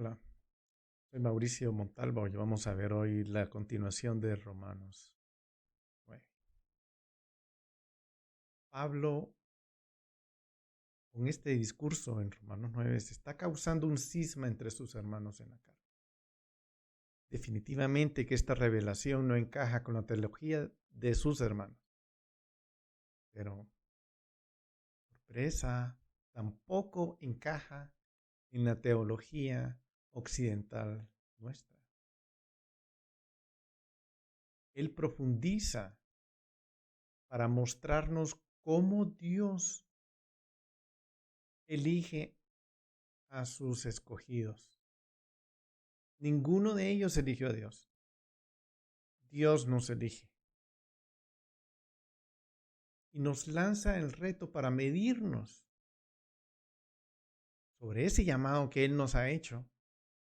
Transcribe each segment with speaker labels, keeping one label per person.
Speaker 1: Hola, soy Mauricio Montalvo y vamos a ver hoy la continuación de Romanos 9. Pablo, con este discurso en Romanos 9, se está causando un cisma entre sus hermanos en la carne. Definitivamente que esta revelación no encaja con la teología de sus hermanos, pero sorpresa, tampoco encaja en la teología occidental nuestra. Él profundiza para mostrarnos cómo Dios elige a sus escogidos. Ninguno de ellos eligió a Dios. Dios nos elige. Y nos lanza el reto para medirnos sobre ese llamado que Él nos ha hecho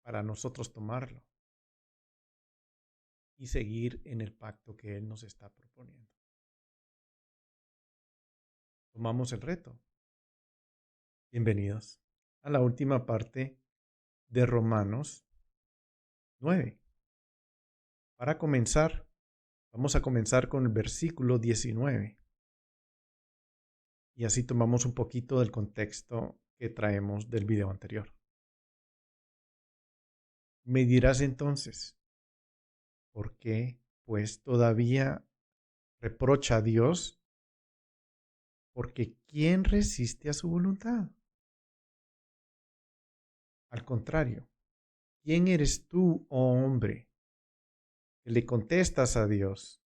Speaker 1: para nosotros tomarlo y seguir en el pacto que Él nos está proponiendo. ¿Tomamos el reto? Bienvenidos a la última parte de Romanos 9. Para comenzar, vamos a comenzar con el versículo 19. Y así tomamos un poquito del contexto que traemos del video anterior. Me dirás entonces, ¿por qué pues todavía reprocha a Dios? Porque ¿quién resiste a su voluntad? Al contrario, ¿quién eres tú, oh hombre, que le contestas a Dios?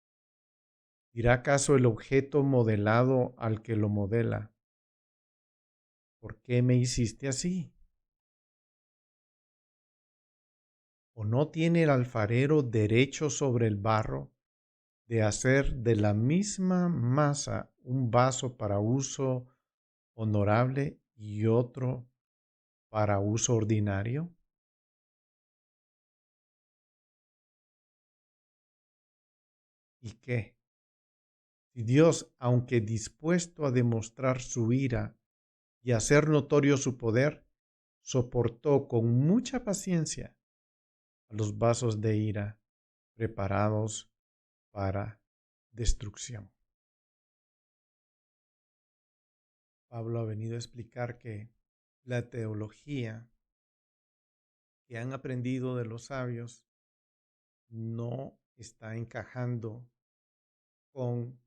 Speaker 1: ¿Dirá acaso el objeto modelado al que lo modela: ¿por qué me hiciste así? ¿O no tiene el alfarero derecho sobre el barro de hacer de la misma masa un vaso para uso honorable y otro para uso ordinario? ¿Y qué? Si Dios, aunque dispuesto a demostrar su ira y hacer notorio su poder, soportó con mucha paciencia a los vasos de ira preparados para destrucción. Pablo ha venido a explicar que la teología que han aprendido de los sabios no está encajando con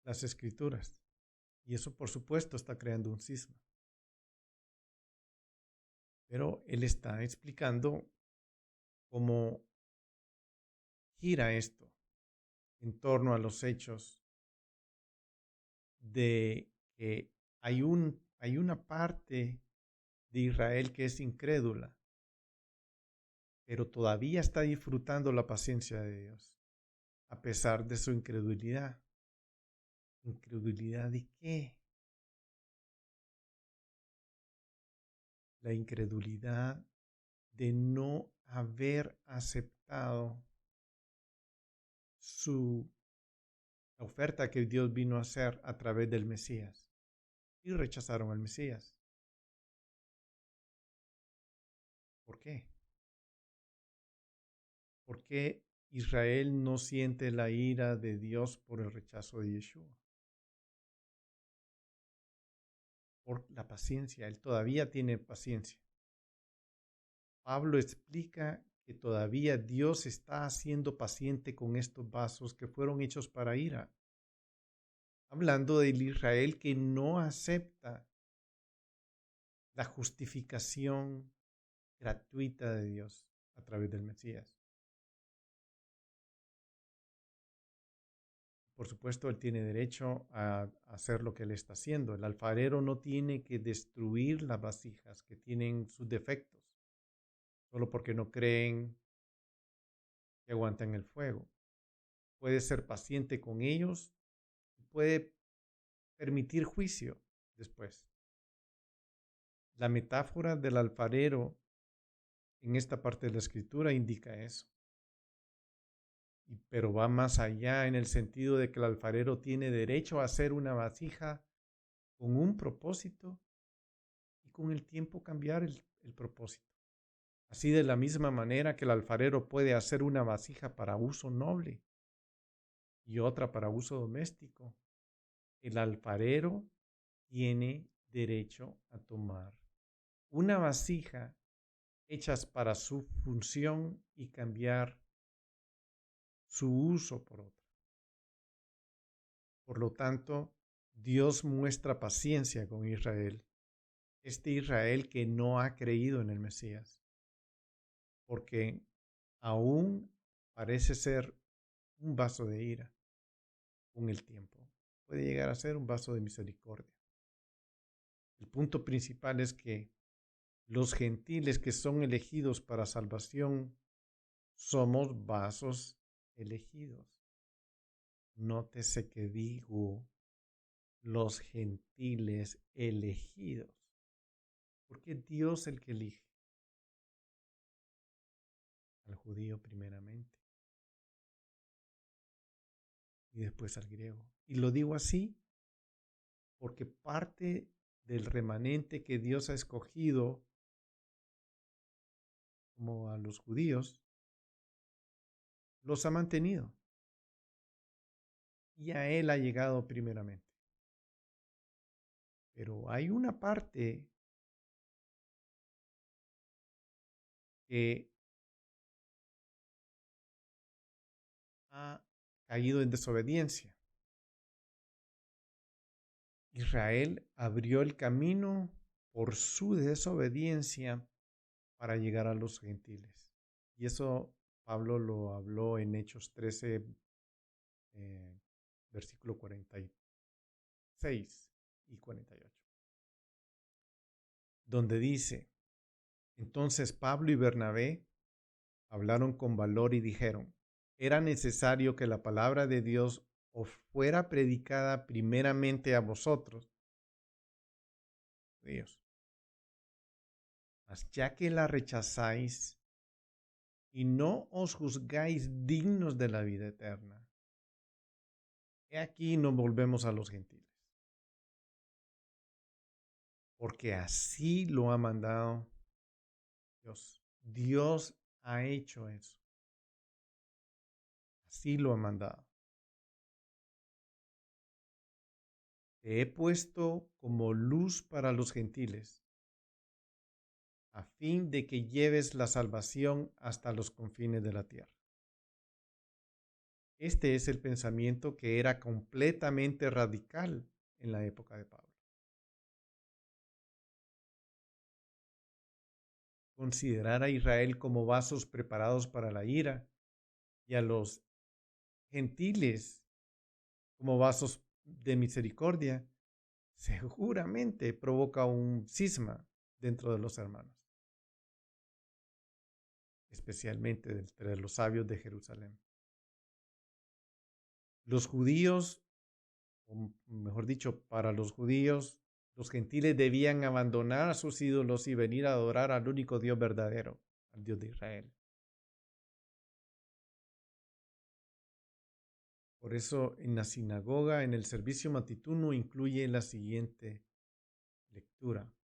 Speaker 1: las escrituras. Y eso, por supuesto, está creando un cisma. Pero él está explicando cómo gira esto en torno a los hechos de que hay una parte de Israel que es incrédula, pero todavía está disfrutando la paciencia de Dios, a pesar de su incredulidad. ¿Incredulidad de qué? La incredulidad de no haber aceptado la oferta que Dios vino a hacer a través del Mesías, y rechazaron al Mesías. ¿Por qué? ¿Por qué Israel no siente la ira de Dios por el rechazo de Yeshua? Por la paciencia. Él todavía tiene paciencia. Pablo explica que todavía Dios está siendo paciente con estos vasos que fueron hechos para ira, hablando del Israel que no acepta la justificación gratuita de Dios a través del Mesías. Por supuesto, él tiene derecho a hacer lo que él está haciendo. El alfarero no tiene que destruir las vasijas que tienen sus defectos, solo porque no creen que aguantan el fuego. Puede ser paciente con ellos y puede permitir juicio después. La metáfora del alfarero en esta parte de la escritura indica eso. Pero va más allá en el sentido de que el alfarero tiene derecho a hacer una vasija con un propósito y con el tiempo cambiar el propósito. Así de la misma manera que el alfarero puede hacer una vasija para uso noble y otra para uso doméstico, el alfarero tiene derecho a tomar una vasija hechas para su función y cambiar su uso por otra. Por lo tanto, Dios muestra paciencia con Israel, este Israel que no ha creído en el Mesías, porque aún parece ser un vaso de ira con el tiempo. Puede llegar a ser un vaso de misericordia. El punto principal es que los gentiles que son elegidos para salvación somos vasos elegidos. Nótese que digo los gentiles elegidos, porque es Dios el que elige al judío primeramente y después al griego. Y lo digo así porque parte del remanente que Dios ha escogido como a los judíos los ha mantenido y a Él ha llegado primeramente. Pero hay una parte que ha caído en desobediencia. Israel abrió el camino por su desobediencia para llegar a los gentiles. Y eso Pablo lo habló en Hechos 13, versículo 46 y 48, donde dice: entonces Pablo y Bernabé hablaron con valor y dijeron: era necesario que la palabra de Dios os fuera predicada primeramente a vosotros, Dios. Mas ya que la rechazáis y no os juzgáis dignos de la vida eterna, he aquí nos volvemos a los gentiles. Porque así lo ha mandado Dios. Dios ha hecho eso. Así lo ha mandado. Te he puesto como luz para los gentiles, a fin de que lleves la salvación hasta los confines de la tierra. Este es el pensamiento que era completamente radical en la época de Pablo. Considerar a Israel como vasos preparados para la ira y a los gentiles como vasos de misericordia seguramente provoca un cisma dentro de los hermanos, especialmente entre los sabios de Jerusalén. Los judíos, o mejor dicho, para los judíos, los gentiles debían abandonar a sus ídolos y venir a adorar al único Dios verdadero, al Dios de Israel. Por eso en la sinagoga, en el servicio matutino, incluye la siguiente lectura.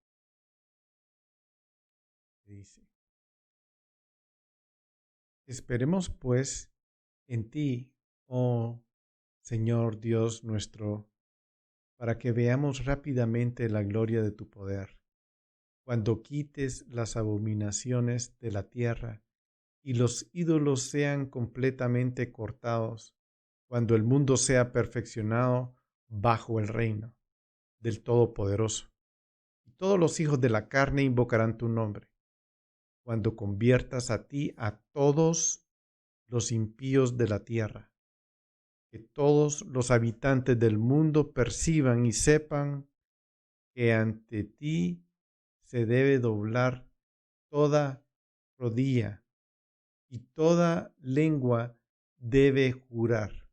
Speaker 1: Dice: esperemos pues en ti, oh Señor Dios nuestro, para que veamos rápidamente la gloria de tu poder, cuando quites las abominaciones de la tierra y los ídolos sean completamente cortados, cuando el mundo sea perfeccionado bajo el reino del Todopoderoso. Y todos los hijos de la carne invocarán tu nombre, cuando conviertas a ti a todos los impíos de la tierra. Que todos los habitantes del mundo perciban y sepan que ante ti se debe doblar toda rodilla y toda lengua debe jurar.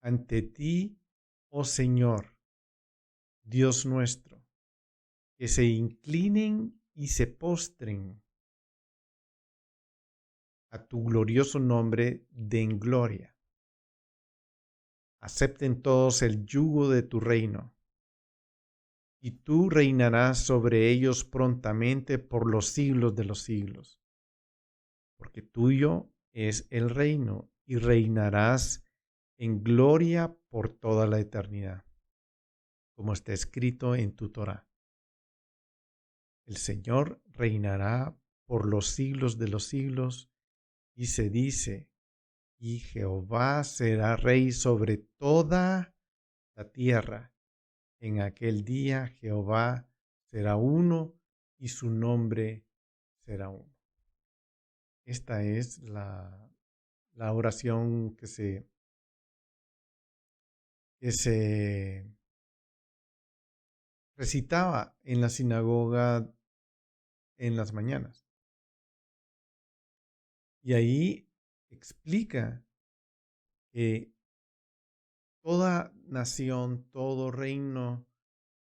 Speaker 1: Ante ti, oh Señor, Dios nuestro, que se inclinen y se postren. A tu glorioso nombre den gloria. Acepten todos el yugo de tu reino. y tú reinarás sobre ellos prontamente por los siglos de los siglos, porque tuyo es el reino y reinarás en gloria por toda la eternidad, como está escrito en tu Torá. El Señor reinará por los siglos de los siglos, y se dice, y Jehová será rey sobre toda la tierra. En aquel día Jehová será uno y su nombre será uno. Esta es la oración que se recitaba en la sinagoga en las mañanas. Y ahí explica que toda nación, todo reino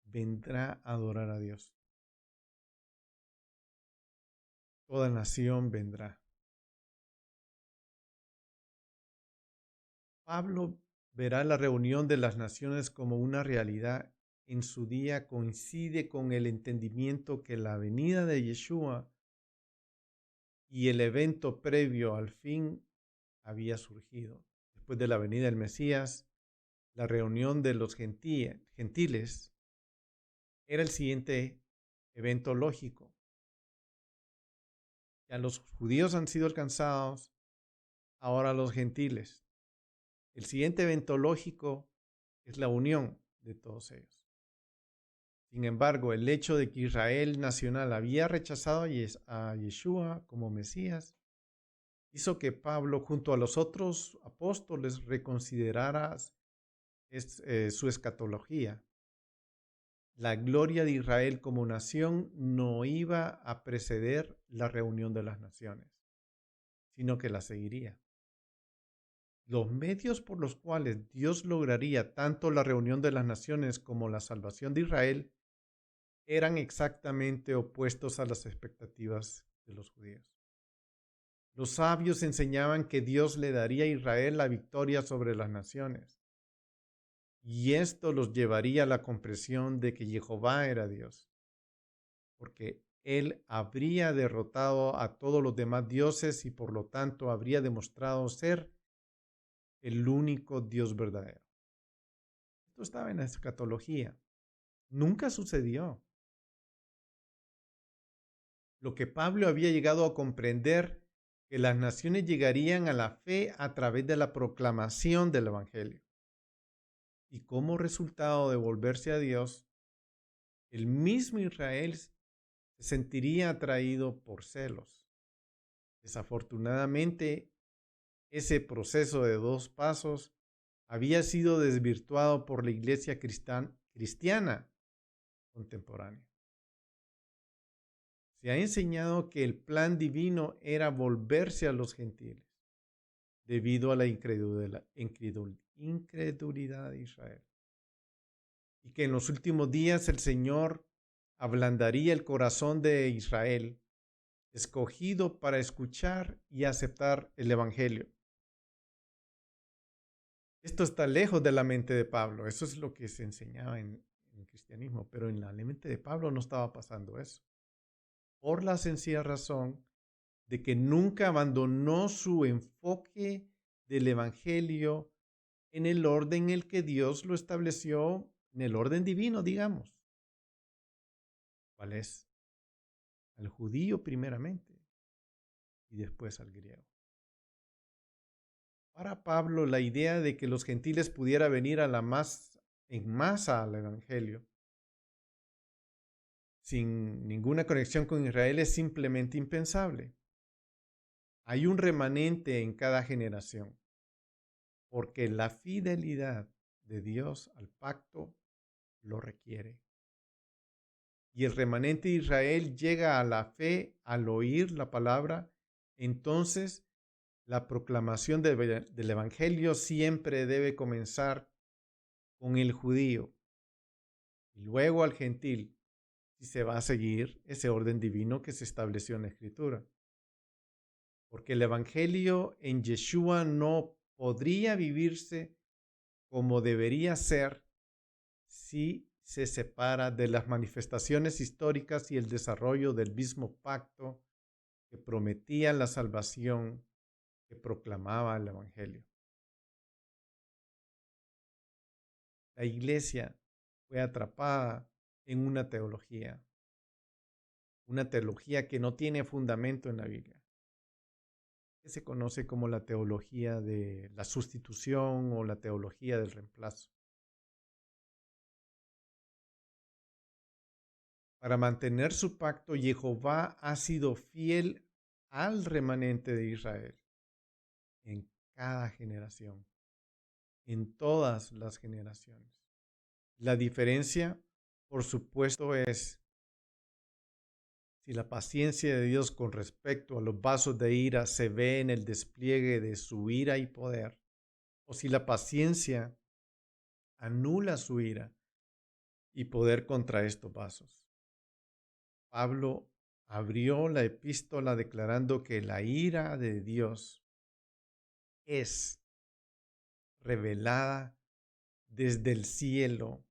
Speaker 1: vendrá a adorar a Dios. Toda nación vendrá. Pablo verá la reunión de las naciones como una realidad. En su día coincide con el entendimiento que la venida de Yeshua y el evento previo al fin había surgido. Después de la venida del Mesías, la reunión de los gentiles era el siguiente evento lógico. Ya los judíos han sido alcanzados, ahora los gentiles. El siguiente evento lógico es la unión de todos ellos. Sin embargo, el hecho de que Israel nacional había rechazado a Yeshua como Mesías hizo que Pablo, junto a los otros apóstoles, reconsiderara su escatología. La gloria de Israel como nación no iba a preceder la reunión de las naciones, sino que la seguiría. Los medios por los cuales Dios lograría tanto la reunión de las naciones como la salvación de Israel eran exactamente opuestos a las expectativas de los judíos. Los sabios enseñaban que Dios le daría a Israel la victoria sobre las naciones, y esto los llevaría a la comprensión de que Jehová era Dios, porque él habría derrotado a todos los demás dioses y por lo tanto habría demostrado ser el único Dios verdadero. Esto estaba en la escatología. Nunca sucedió. Lo que Pablo había llegado a comprender, que las naciones llegarían a la fe a través de la proclamación del Evangelio. Y como resultado de volverse a Dios, el mismo Israel se sentiría atraído por celos. Desafortunadamente, ese proceso de 2 pasos había sido desvirtuado por la iglesia cristiana contemporánea. Se ha enseñado que el plan divino era volverse a los gentiles debido a la incredulidad de Israel, y que en los últimos días el Señor ablandaría el corazón de Israel, escogido para escuchar y aceptar el Evangelio. Esto está lejos de la mente de Pablo. Eso es lo que se enseñaba en el cristianismo, pero en la mente de Pablo no estaba pasando eso, por la sencilla razón de que nunca abandonó su enfoque del Evangelio en el orden en el que Dios lo estableció, en el orden divino, digamos. ¿Cuál es? Al judío primeramente y después al griego. Para Pablo, la idea de que los gentiles pudiera venir en masa al Evangelio sin ninguna conexión con Israel es simplemente impensable. Hay un remanente en cada generación, porque la fidelidad de Dios al pacto lo requiere. Y el remanente de Israel llega a la fe al oír la palabra. Entonces la proclamación del Evangelio siempre debe comenzar con el judío y luego al gentil, si se va a seguir ese orden divino que se estableció en la Escritura. Porque el Evangelio en Yeshua no podría vivirse como debería ser si se separa de las manifestaciones históricas y el desarrollo del mismo pacto que prometía la salvación que proclamaba el Evangelio. La iglesia fue atrapada en una teología que no tiene fundamento en la Biblia, que se conoce como la teología de la sustitución o la teología del reemplazo. Para mantener su pacto, Jehová ha sido fiel al remanente de Israel en cada generación, en todas las generaciones. La diferencia, por supuesto, es si la paciencia de Dios con respecto a los vasos de ira se ve en el despliegue de su ira y poder, o si la paciencia anula su ira y poder contra estos vasos. Pablo abrió la epístola declarando que la ira de Dios es revelada desde el cielo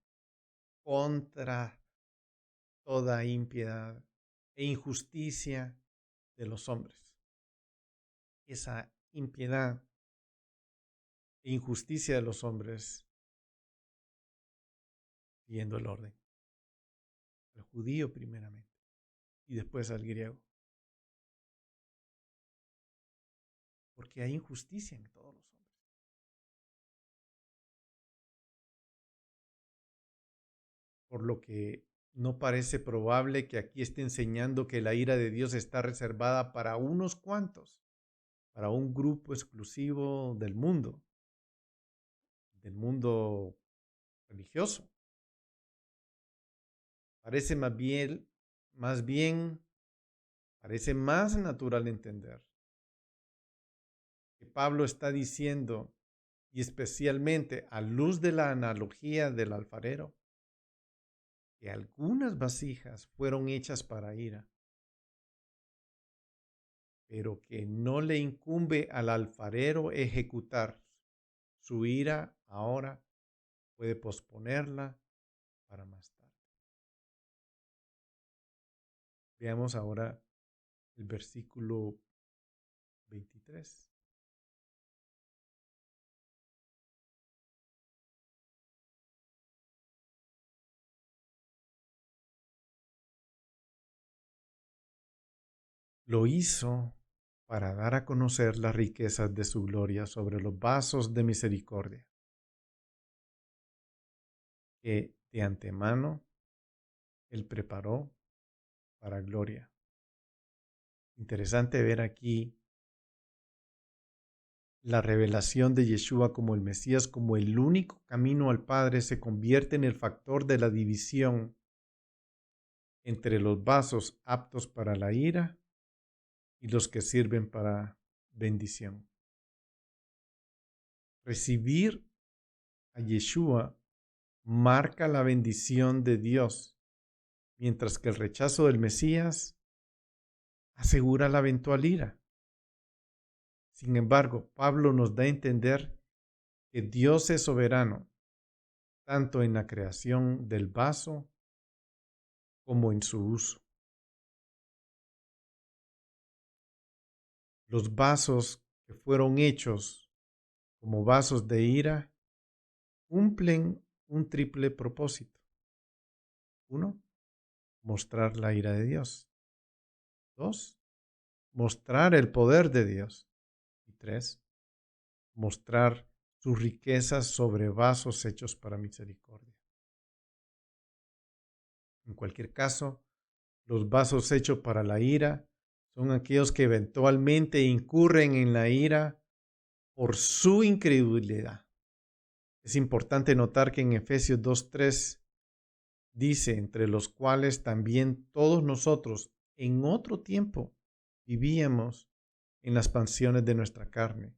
Speaker 1: contra toda impiedad e injusticia de los hombres. Esa impiedad e injusticia de los hombres, siguiendo el orden, al judío primeramente y después al griego. Porque hay injusticia en todos los hombres. Por lo que no parece probable que aquí esté enseñando que la ira de Dios está reservada para unos cuantos, para un grupo exclusivo del mundo religioso. Parece parece más natural entender que Pablo está diciendo, y especialmente a luz de la analogía del alfarero, que algunas vasijas fueron hechas para ira, pero que no le incumbe al alfarero ejecutar su ira ahora, puede posponerla para más tarde. Veamos ahora el versículo 23. Lo hizo para dar a conocer las riquezas de su gloria sobre los vasos de misericordia, que de antemano Él preparó para gloria. Interesante ver aquí la revelación de Yeshua como el Mesías, como el único camino al Padre, se convierte en el factor de la división entre los vasos aptos para la ira y los que sirven para bendición. Recibir a Yeshua marca la bendición de Dios, mientras que el rechazo del Mesías asegura la eventual ira. Sin embargo, Pablo nos da a entender que Dios es soberano, tanto en la creación del vaso como en su uso. Los vasos que fueron hechos como vasos de ira cumplen un triple propósito. 1, mostrar la ira de Dios. 2, mostrar el poder de Dios. Y 3, mostrar sus riquezas sobre vasos hechos para misericordia. En cualquier caso, los vasos hechos para la ira son aquellos que eventualmente incurren en la ira por su incredulidad. Es importante notar que en Efesios 2:3 dice, entre los cuales también todos nosotros en otro tiempo vivíamos en las pasiones de nuestra carne,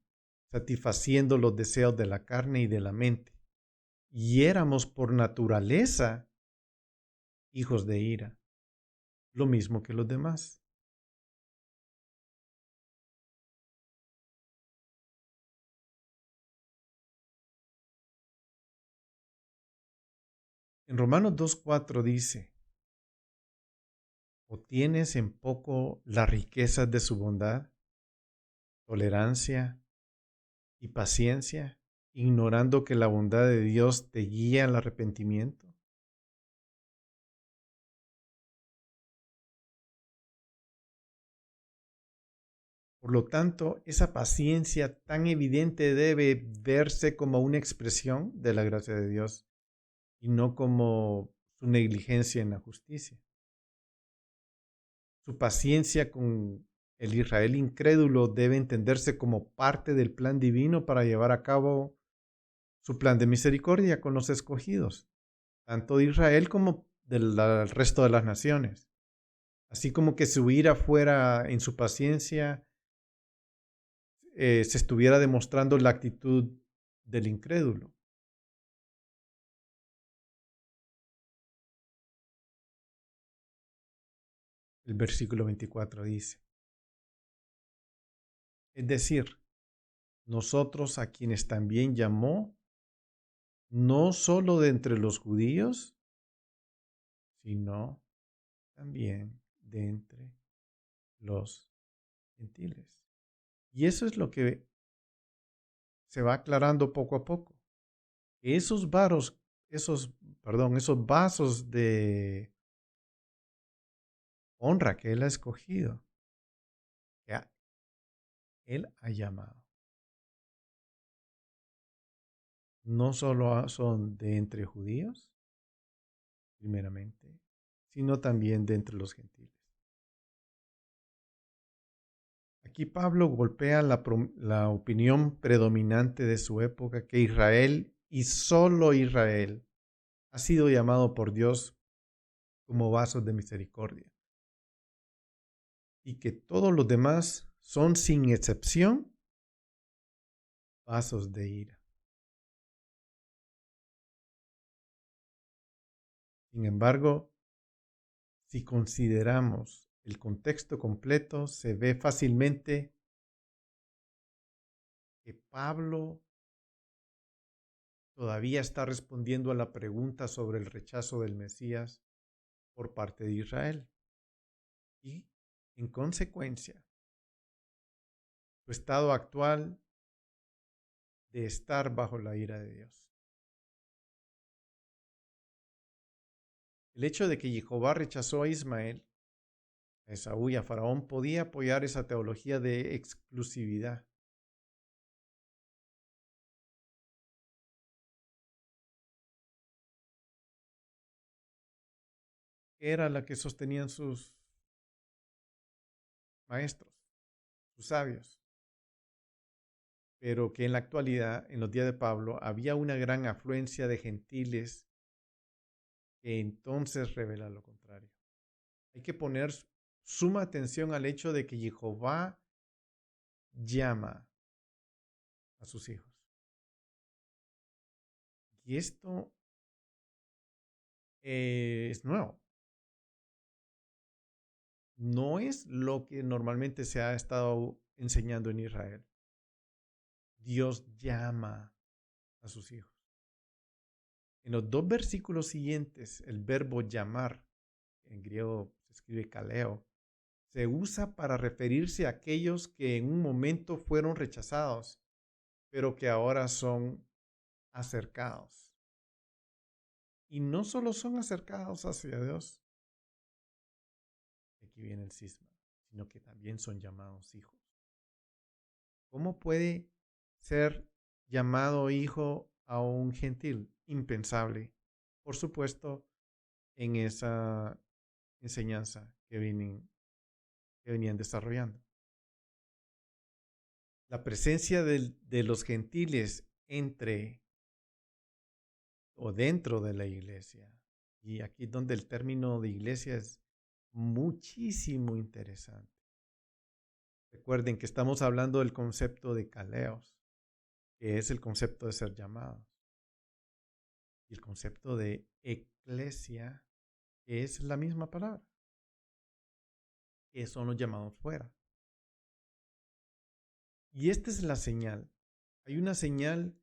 Speaker 1: satisfaciendo los deseos de la carne y de la mente, y éramos por naturaleza hijos de ira, lo mismo que los demás. En Romanos 2:4 dice, o tienes en poco las riquezas de su bondad, tolerancia y paciencia, ignorando que la bondad de Dios te guía al arrepentimiento. Por lo tanto, esa paciencia tan evidente debe verse como una expresión de la gracia de Dios y no como su negligencia en la justicia. Su paciencia con el Israel incrédulo debe entenderse como parte del plan divino para llevar a cabo su plan de misericordia con los escogidos, tanto de Israel como del resto de las naciones. Así como que su ira fuera en su paciencia, se estuviera demostrando la actitud del incrédulo. El versículo 24 dice, es decir, nosotros a quienes también llamó, no solo de entre los judíos, sino también de entre los gentiles. Y eso es lo que se va aclarando poco a poco. Esos esos vasos de honra que Él ha escogido, que Él ha llamado, no solo son de entre judíos, primeramente, sino también de entre los gentiles. Aquí Pablo golpea la opinión predominante de su época, que Israel y solo Israel ha sido llamado por Dios como vasos de misericordia, y que todos los demás son sin excepción vasos de ira. Sin embargo, si consideramos el contexto completo, se ve fácilmente que Pablo todavía está respondiendo a la pregunta sobre el rechazo del Mesías por parte de Israel. Y, en consecuencia, su estado actual de estar bajo la ira de Dios. El hecho de que Jehová rechazó a Ismael, a Esaú y a Faraón podía apoyar esa teología de exclusividad. Era la que sostenían sus maestros, sus sabios. Pero que en la actualidad, en los días de Pablo, había una gran afluencia de gentiles que entonces revela lo contrario. Hay que poner suma atención al hecho de que Jehová llama a sus hijos. Y esto es nuevo. No es lo que normalmente se ha estado enseñando en Israel. Dios llama a sus hijos. En los dos versículos siguientes, el verbo llamar, en griego se escribe kaleo, se usa para referirse a aquellos que en un momento fueron rechazados, pero que ahora son acercados. Y no solo son acercados hacia Dios, aquí viene el cisma, sino que también son llamados hijos. ¿Cómo puede ser llamado hijo a un gentil? Impensable. Por supuesto, en esa enseñanza que venían desarrollando. La presencia de los gentiles entre o dentro de la iglesia, y aquí es donde el término de iglesia es muchísimo interesante. Recuerden que estamos hablando del concepto de kaleos, que es el concepto de ser llamados, y el concepto de eclesia, que es la misma palabra, que son los llamados fuera. Y esta es la señal. Hay una señal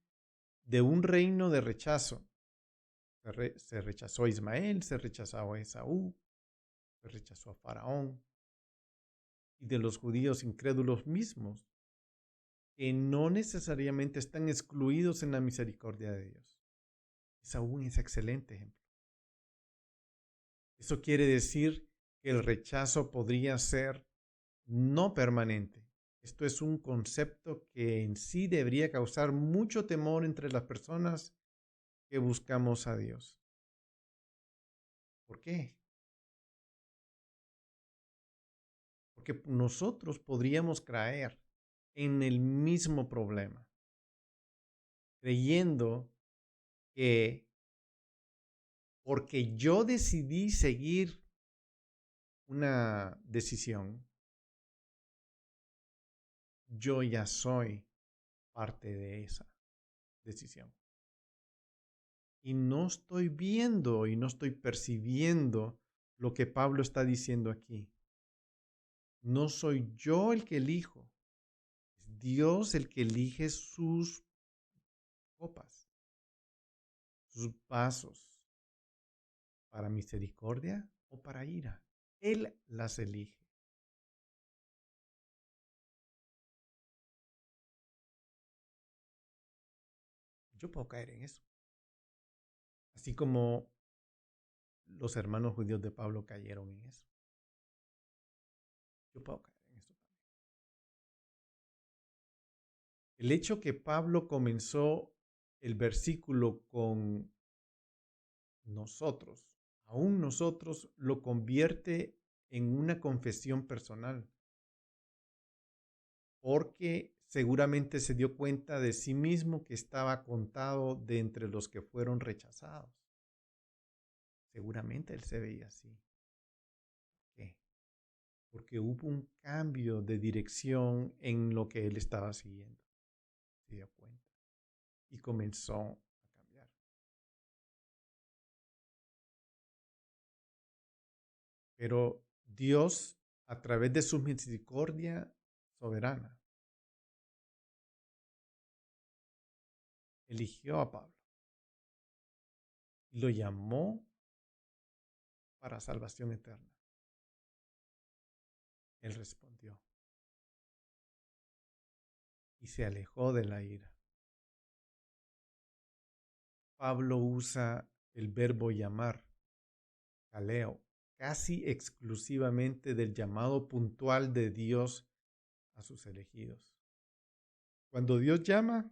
Speaker 1: de un reino de rechazo, Se rechazó a Ismael, se rechazó a Esaú, se rechazó a Faraón y de los judíos incrédulos mismos, que no necesariamente están excluidos en la misericordia de Dios. Esaú es excelente ejemplo. Eso quiere decir que el rechazo podría ser no permanente. Esto es un concepto que en sí debería causar mucho temor entre las personas que buscamos a Dios. ¿Por qué? Porque nosotros podríamos caer en el mismo problema, creyendo que porque yo decidí seguir una decisión, yo ya soy parte de esa decisión. Y no estoy viendo y no estoy percibiendo lo que Pablo está diciendo aquí. No soy yo el que elijo, es Dios el que elige sus copas, sus vasos, para misericordia o para ira. Él las elige. Yo puedo caer en eso. Así como los hermanos judíos de Pablo cayeron en eso. Yo puedo caer en eso también. El hecho que Pablo comenzó el versículo con nosotros, aún nosotros, lo convierte en una confesión personal, porque seguramente se dio cuenta de sí mismo que estaba contado de entre los que fueron rechazados. Seguramente él se veía así. ¿Por qué? Porque hubo un cambio de dirección en lo que él estaba siguiendo. Se dio cuenta y comenzó a cambiar. Pero Dios, a través de su misericordia soberana, eligió a Pablo y lo llamó para salvación eterna. Él respondió y se alejó de la ira. Pablo usa el verbo llamar, kaleo, casi exclusivamente del llamado puntual de Dios a sus elegidos. Cuando Dios llama,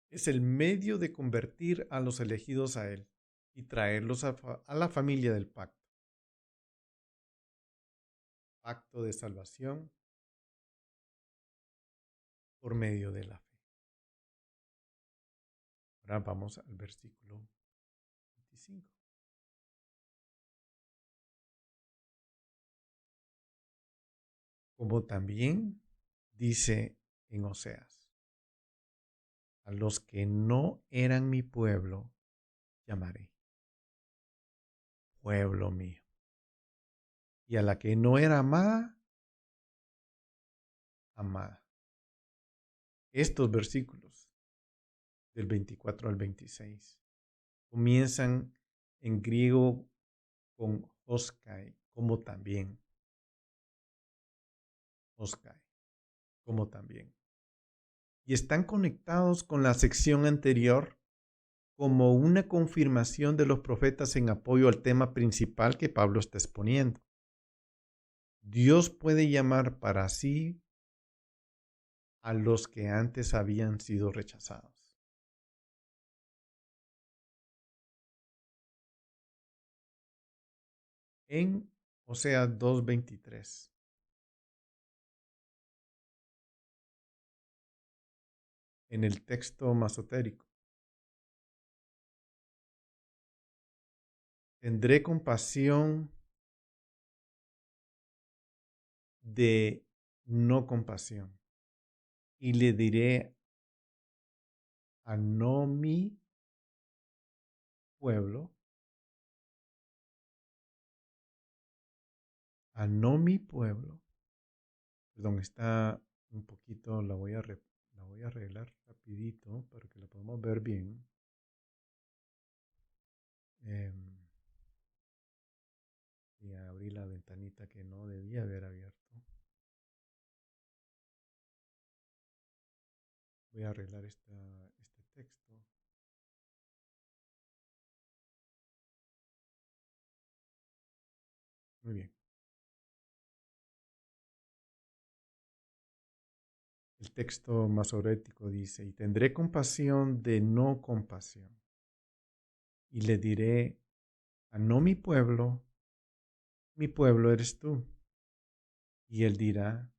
Speaker 1: es el medio de convertir a los elegidos a Él y traerlos a la familia del pacto. Pacto de salvación por medio de la fe. Ahora vamos al versículo 25. Como también dice en Oseas, a los que no eran mi pueblo, llamaré pueblo mío. Y a la que no era amada, amada. Estos versículos del 24 al 26 comienzan en griego con oskai, como también. Oskai, como también. Y están conectados con la sección anterior como una confirmación de los profetas en apoyo al tema principal que Pablo está exponiendo. Dios puede llamar para sí a los que antes habían sido rechazados. En Oseas 2:23, en el texto masotérico, tendré compasión de no compasión y le diré a no mi pueblo, a no mi pueblo. Perdón, está un poquito, la voy a arreglar rapidito para que la podamos ver bien. Y abrí la ventanita que no debía haber abierto. Voy a arreglar este texto. Muy bien. El texto masorético dice, y tendré compasión de no compasión, y le diré a no mi pueblo eres tú. Y él dirá,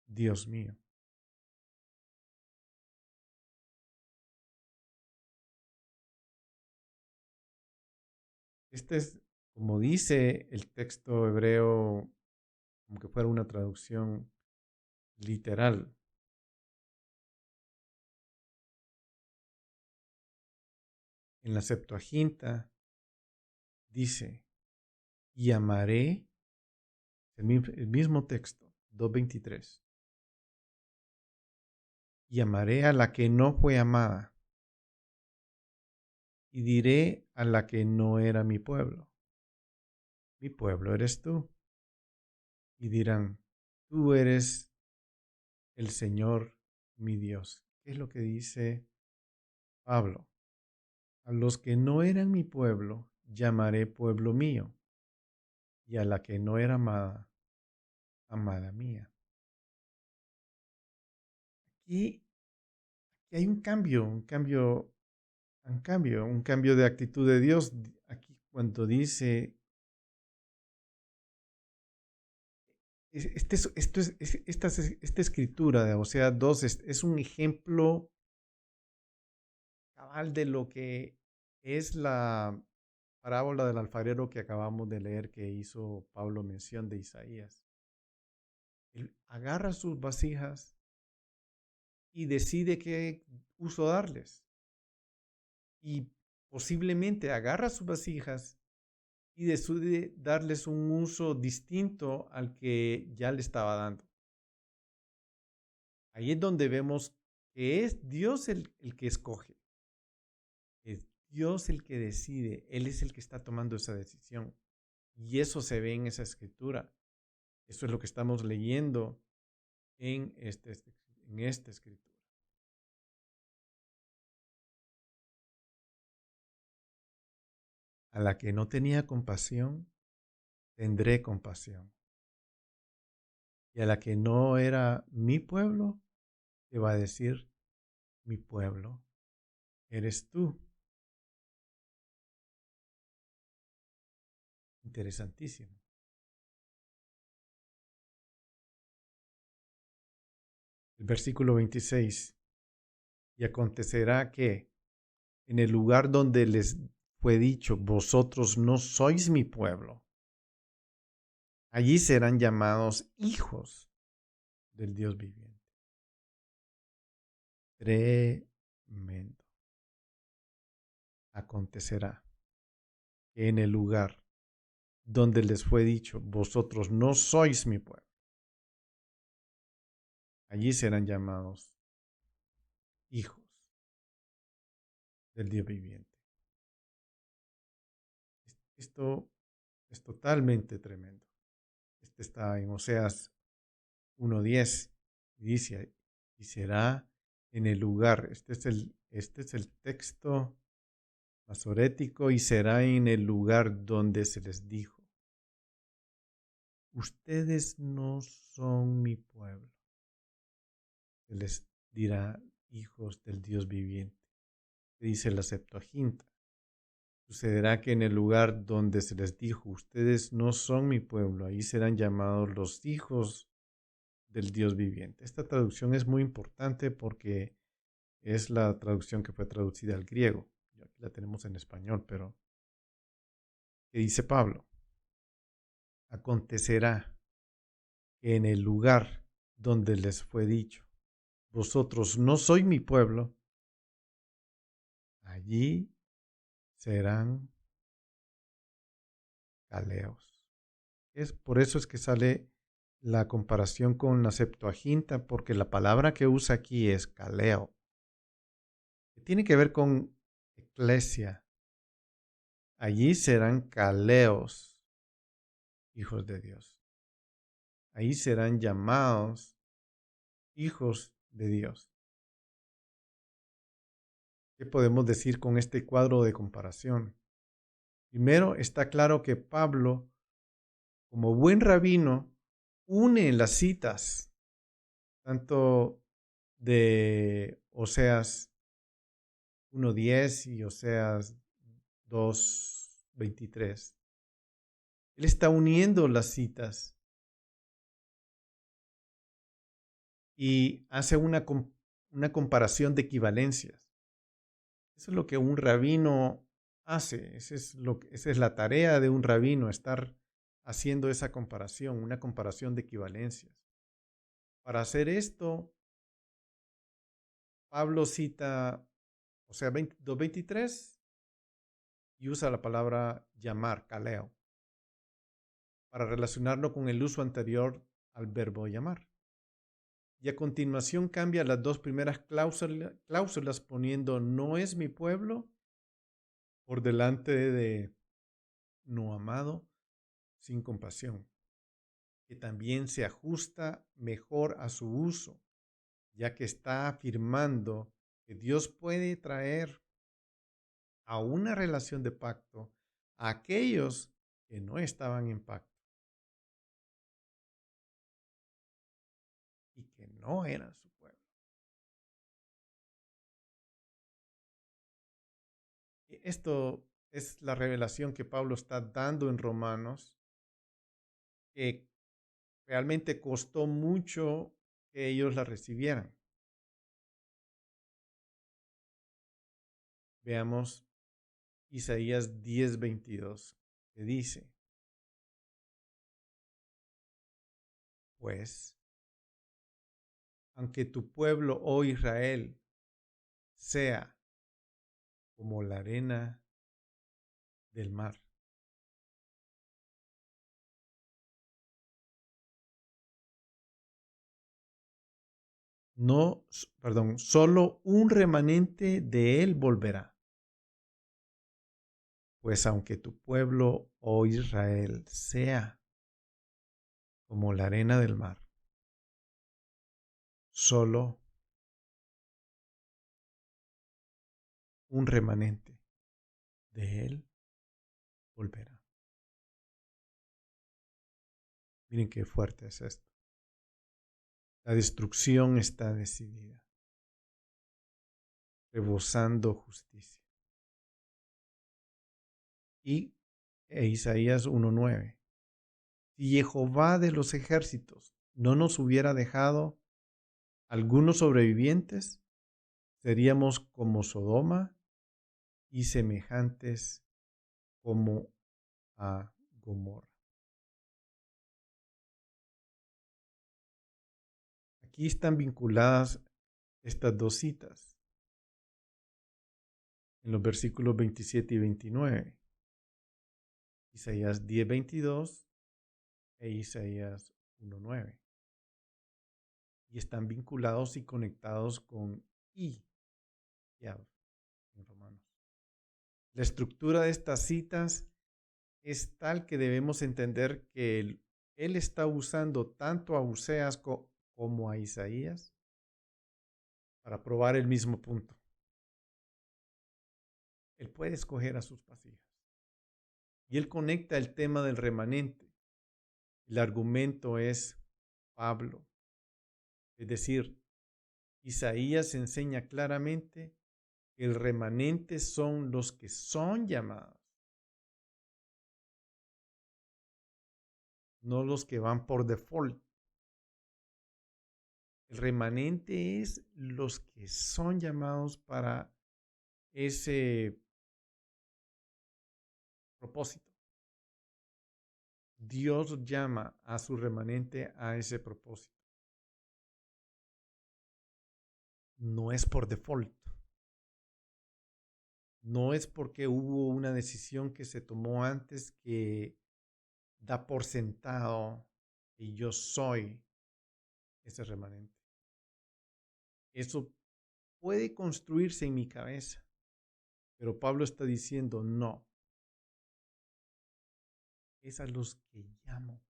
Speaker 1: Dios mío. Este es, como dice el texto hebreo, como que fuera una traducción literal. En la Septuaginta dice, y amaré, el mismo texto, 2:23, y amaré a la que no fue amada, y diré a la que no era mi pueblo eres tú. Y dirán, tú eres el Señor mi Dios. ¿Qué es lo que dice Pablo? A los que no eran mi pueblo, llamaré pueblo mío, y a la que no era amada, amada mía. Aquí hay un cambio de actitud de Dios. Aquí cuando dice, esta escritura, o sea, es un ejemplo cabal de lo que es la parábola del alfarero que acabamos de leer, que hizo Pablo mención de Isaías. Él agarra sus vasijas y decide qué uso darles. Y posiblemente agarra sus vasijas y decide darles un uso distinto al que ya le estaba dando. Ahí es donde vemos que es Dios el que escoge. Es Dios el que decide. Él es el que está tomando esa decisión. Y eso se ve en esa escritura. Eso es lo que estamos leyendo en esta escritura. A la que no tenía compasión, tendré compasión. Y a la que no era mi pueblo, te va a decir, mi pueblo eres tú. Interesantísimo. El versículo 26. Y acontecerá que en el lugar donde les fue dicho, vosotros no sois mi pueblo, allí serán llamados hijos del Dios viviente. Tremendo. Acontecerá que en el lugar donde les fue dicho, vosotros no sois mi pueblo, allí serán llamados hijos del Dios viviente. Esto es totalmente tremendo. Este está en Oseas 1:10 y dice, y será en el lugar, este es el texto masorético, y será en el lugar donde se les dijo, ustedes no son mi pueblo. Se les dirá hijos del Dios viviente. Dice la Septuaginta. Sucederá que en el lugar donde se les dijo, ustedes no son mi pueblo, ahí serán llamados los hijos del Dios viviente. Esta traducción es muy importante porque es la traducción que fue traducida al griego. Y aquí la tenemos en español, pero ¿qué dice Pablo? Acontecerá que en el lugar donde les fue dicho, vosotros no sois mi pueblo, allí serán caleos. Por eso es que sale la comparación con la Septuaginta, porque la palabra que usa aquí es caleo, que tiene que ver con eclesia, Allí serán caleos, hijos de Dios. Ahí serán llamados hijos de Dios. ¿Qué podemos decir con este cuadro de comparación? Primero, está claro que Pablo, como buen rabino, une las citas, tanto de Oseas 1:10 y Oseas 2:23. Él está uniendo las citas y hace una comparación de equivalencias. Eso es lo que un rabino hace. Esa es la tarea de un rabino, estar haciendo esa comparación, una comparación de equivalencias. Para hacer esto, Pablo cita, o sea, 2:23 y usa la palabra llamar, kaleo, para relacionarlo con el uso anterior al verbo llamar. Y a continuación cambia las dos primeras cláusulas poniendo no es mi pueblo por delante de no amado sin compasión, que también se ajusta mejor a su uso, ya que está afirmando que Dios puede traer a una relación de pacto a aquellos que no estaban en pacto y que no eran su pueblo. Esto es la revelación que Pablo está dando en Romanos, que realmente costó mucho que ellos la recibieran. Veamos Isaías 10:22, que dice, pues, aunque tu pueblo, oh Israel, sea como la arena del mar, solo un remanente de él volverá. Pues aunque tu pueblo, oh Israel, sea como la arena del mar, solo un remanente de él volverá. Miren qué fuerte es esto. La destrucción está decidida, rebosando justicia. Y Isaías 1:9. Si Jehová de los ejércitos no nos hubiera dejado algunos sobrevivientes, seríamos como Sodoma y semejantes como a Gomorra. Aquí están vinculadas estas dos citas en los versículos 27 y 29. Isaías 10:22 e Isaías 1:9. Y están vinculados y conectados con Yahweh en Romanos. La estructura de estas citas es tal que debemos entender que él está usando tanto a Oseas como a Isaías para probar el mismo punto. Él puede escoger a sus vasijas. Y él conecta el tema del remanente. El argumento es Pablo. Es decir, Isaías enseña claramente que el remanente son los que son llamados, no los que van por default. El remanente es los que son llamados para ese propósito. Dios llama a su remanente a ese propósito. No es por default. No es porque hubo una decisión que se tomó antes que da por sentado que yo soy ese remanente. Eso puede construirse en mi cabeza, pero Pablo está diciendo no. es a los que llamo.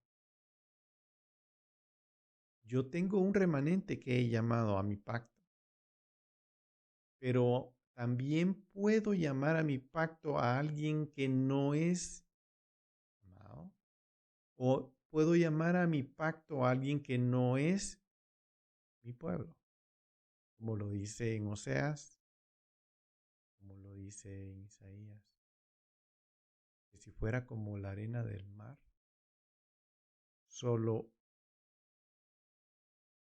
Speaker 1: Yo tengo un remanente que he llamado a mi pacto, pero también puedo llamar a mi pacto a alguien que no es llamado, o puedo llamar a mi pacto a alguien que no es mi pueblo, como lo dice en Oseas, como lo dice en Isaías, que si fuera como la arena del mar, solo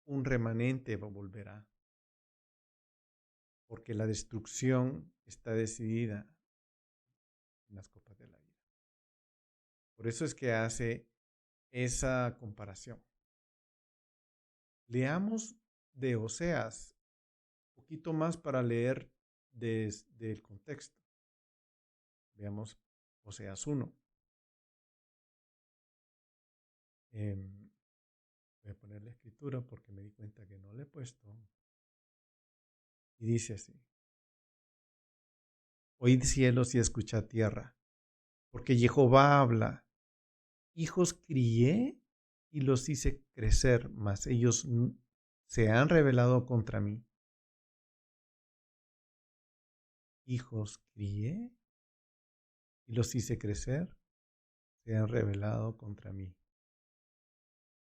Speaker 1: un remanente volverá, porque la destrucción está decidida en las copas de la vida. Por eso es que hace esa comparación. Leamos de Oseas un poquito más para leer desde el contexto. Veamos Oseas 1. Voy a poner la escritura porque me di cuenta que no le he puesto. Y dice así: Oíd cielos y escuchad tierra, porque Jehová habla. Hijos crié y los hice crecer, mas ellos se han rebelado contra mí. Hijos crié y los hice crecer, se han rebelado contra mí.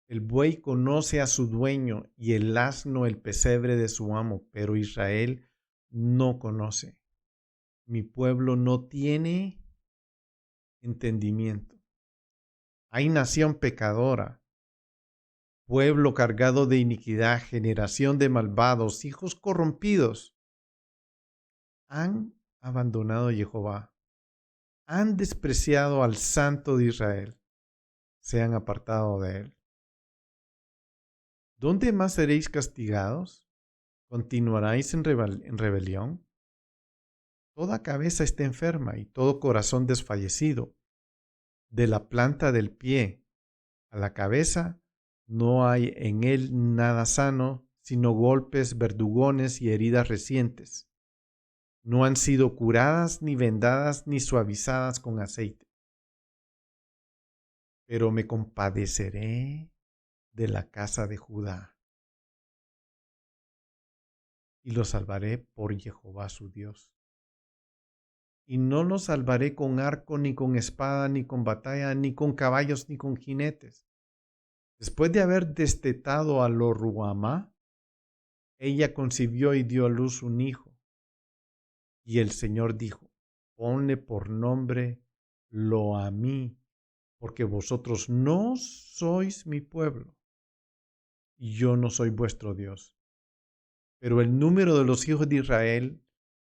Speaker 1: El buey conoce a su dueño y el asno el pesebre de su amo, pero Israel no conoce. Mi pueblo no tiene entendimiento. Hay nación pecadora, pueblo cargado de iniquidad, generación de malvados, hijos corrompidos. Han abandonado a Jehová, han despreciado al Santo de Israel, se han apartado de él. ¿Dónde más seréis castigados? ¿Continuaréis en rebelión? Toda cabeza está enferma y todo corazón desfallecido. De la planta del pie a la cabeza no hay en él nada sano, sino golpes, verdugones y heridas recientes. No han sido curadas, ni vendadas, ni suavizadas con aceite. Pero me compadeceré de la casa de Judá y lo salvaré por Jehová su Dios. Y no lo salvaré con arco, ni con espada, ni con batalla, ni con caballos, ni con jinetes. Después de haber destetado a Lo-ruhamá, ella concibió y dio a luz un hijo. Y el Señor dijo: ponle por nombre Lo-amí, porque vosotros no sois mi pueblo, y yo no soy vuestro Dios. Pero el número de los hijos de Israel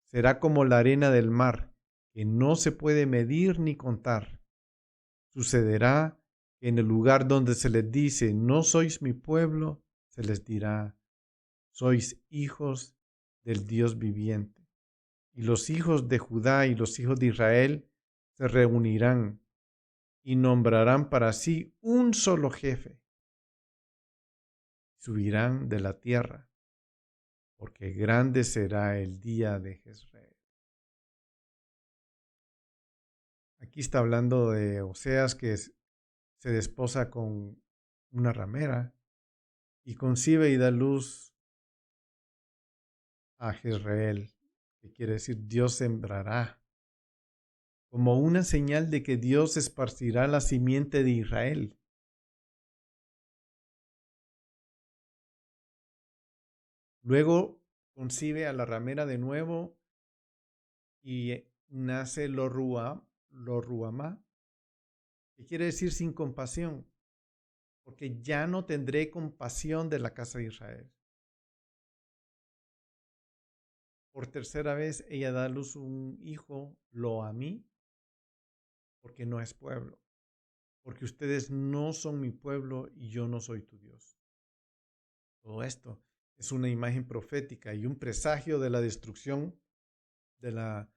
Speaker 1: será como la arena del mar, que no se puede medir ni contar. Sucederá que en el lugar donde se les dice, no sois mi pueblo, se les dirá, sois hijos del Dios viviente. Y los hijos de Judá y los hijos de Israel se reunirán y nombrarán para sí un solo jefe. Subirán de la tierra, porque grande será el día de Jezreel. Aquí está hablando de Oseas que se desposa con una ramera y concibe y da luz a Jezreel, que quiere decir Dios sembrará, como una señal de que Dios esparcirá la simiente de Israel. Luego concibe a la ramera de nuevo y nace Lo-ruhamá, que quiere decir sin compasión, porque ya no tendré compasión de la casa de Israel. Por tercera vez ella da a luz un hijo, Lo-amí, porque no es pueblo, porque ustedes no son mi pueblo y yo no soy tu Dios. Todo esto es una imagen profética y un presagio de la destrucción de la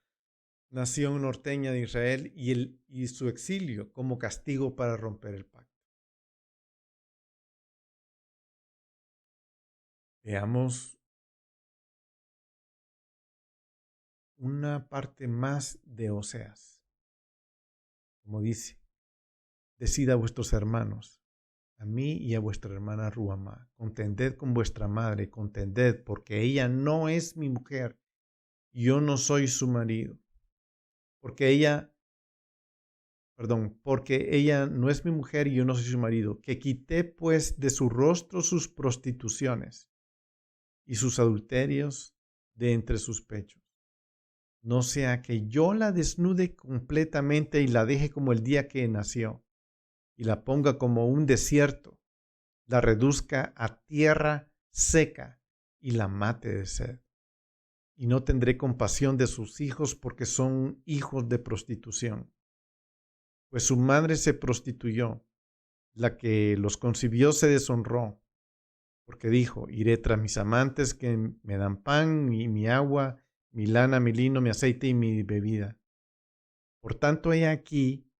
Speaker 1: nación norteña de Israel y su exilio como castigo para romper el pacto. Veamos una parte más de Oseas, como dice: decid a vuestros hermanos, a mí y a vuestra hermana Ruhamá, contended con vuestra madre, contended, porque ella no es mi mujer, yo no soy su marido, porque ella no es mi mujer y yo no soy su marido, que quité pues de su rostro sus prostituciones y sus adulterios de entre sus pechos. No sea que yo la desnude completamente y la deje como el día que nació, y la ponga como un desierto, la reduzca a tierra seca y la mate de sed. Y no tendré compasión de sus hijos porque son hijos de prostitución. Pues su madre se prostituyó, la que los concibió se deshonró, porque dijo, iré tras mis amantes que me dan pan y mi agua, mi lana, mi lino, mi aceite y mi bebida. Por tanto, he aquí,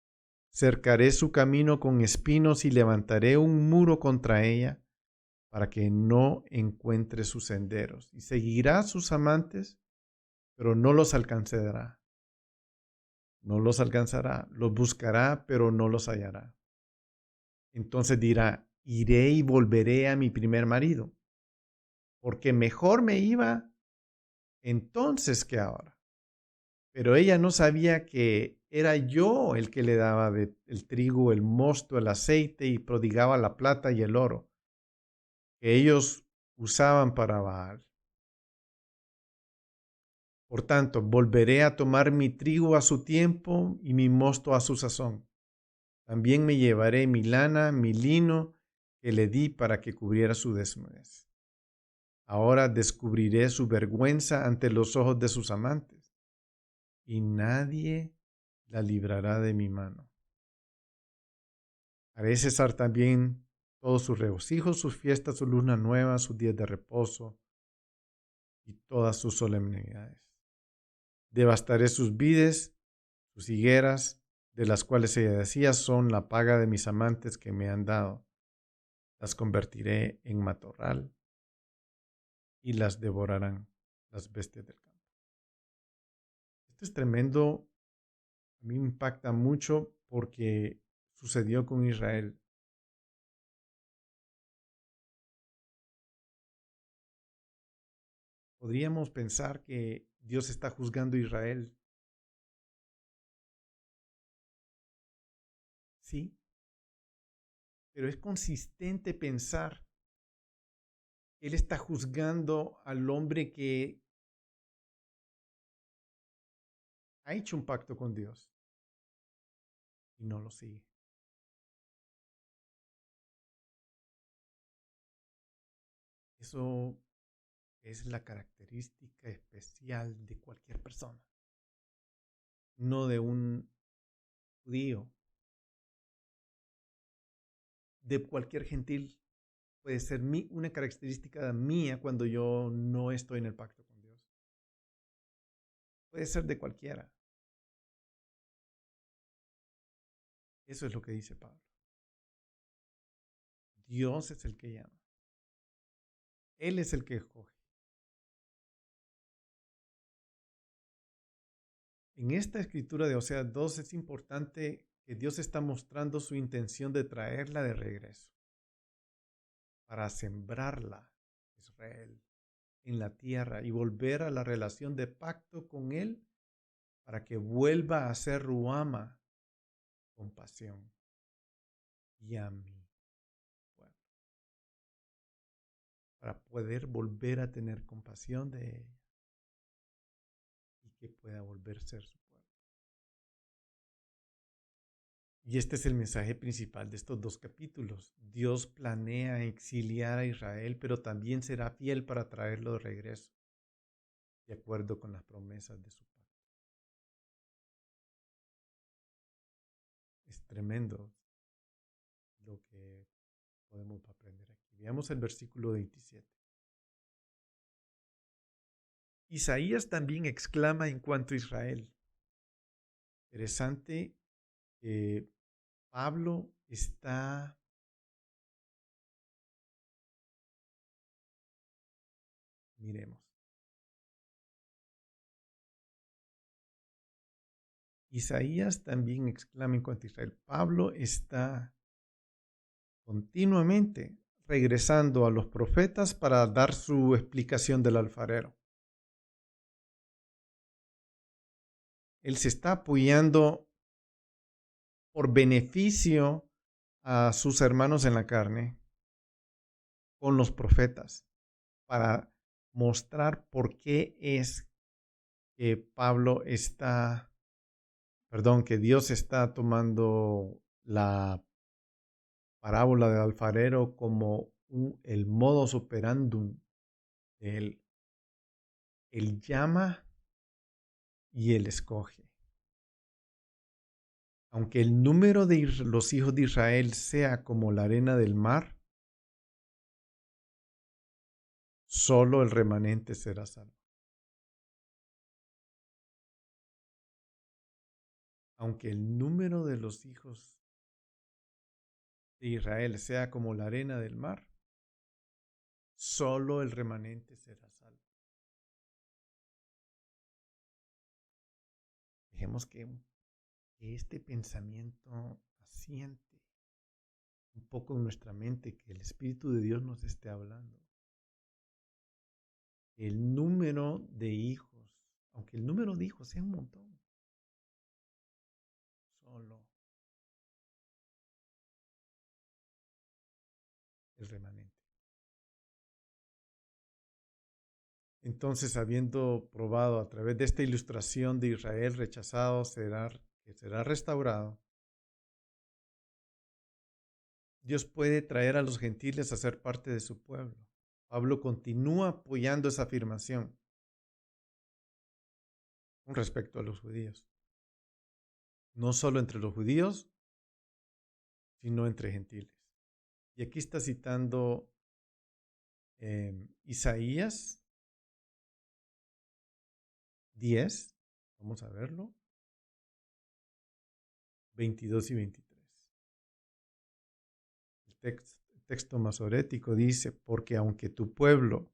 Speaker 1: cercaré su camino con espinos y levantaré un muro contra ella para que no encuentre sus senderos. Y seguirá a sus amantes, pero no los alcanzará. No los alcanzará. Los buscará, pero no los hallará. Entonces dirá, iré y volveré a mi primer marido, porque mejor me iba entonces que ahora. Pero ella no sabía que era yo el que le daba el trigo, el mosto, el aceite y prodigaba la plata y el oro que ellos usaban para Baal. Por tanto, volveré a tomar mi trigo a su tiempo y mi mosto a su sazón. También me llevaré mi lana, mi lino, que le di para que cubriera su desnudez. Ahora descubriré su vergüenza ante los ojos de sus amantes, y nadie la librará de mi mano. Haré cesar también todos sus regocijos, sus fiestas, su luna nueva, sus días de reposo y todas sus solemnidades. Devastaré sus vides, sus higueras, de las cuales ella decía, son la paga de mis amantes que me han dado. Las convertiré en matorral y las devorarán las bestias del campo. Esto es tremendo, a mí me impacta mucho porque sucedió con Israel. Podríamos pensar que Dios está juzgando a Israel. Sí, pero es consistente pensar que Él está juzgando al hombre que ha hecho un pacto con Dios y no lo sigue. Eso es la característica especial de cualquier persona, no de un judío, de cualquier gentil. Puede ser una característica mía cuando yo no estoy en el pacto con Dios. Puede ser de cualquiera. Eso es lo que dice Pablo. Dios es el que llama. Él es el que escoge. En esta escritura de Oseas 2 es importante que Dios está mostrando su intención de traerla de regreso para sembrarla, Israel, en la tierra y volver a la relación de pacto con Él para que vuelva a ser Ruama, compasión, y a mí, bueno, para poder volver a tener compasión de ella y que pueda volver a ser su pueblo. Y este es el mensaje principal de estos dos capítulos. Dios planea exiliar a Israel, pero también será fiel para traerlo de regreso, de acuerdo con las promesas de su pacto. Es tremendo lo que podemos aprender aquí. Veamos el versículo 27. Isaías también exclama en cuanto a Israel. Interesante que Pablo está miremos. Isaías también exclama en cuanto a Israel. Pablo está continuamente regresando a los profetas para dar su explicación del alfarero. Él se está apoyando por beneficio a sus hermanos en la carne con los profetas para mostrar por qué es que que Dios está tomando la parábola del alfarero como el modus operandum de él. Él llama y él escoge. Aunque el número de los hijos de Israel sea como la arena del mar, solo el remanente será salvo. Aunque el número de los hijos de Israel sea como la arena del mar, solo el remanente será salvo. Dejemos que este pensamiento asiente un poco en nuestra mente, que el Espíritu de Dios nos esté hablando. El número de hijos, aunque el número de hijos sea un montón, solo el remanente. Entonces, habiendo probado a través de esta ilustración de Israel rechazado, que será restaurado, Dios puede traer a los gentiles a ser parte de su pueblo. Pablo continúa apoyando esa afirmación con respecto a los judíos. No solo entre los judíos, sino entre gentiles. Y aquí está citando Isaías 10, vamos a verlo, 22 y 23. El texto masorético dice, porque aunque tu pueblo,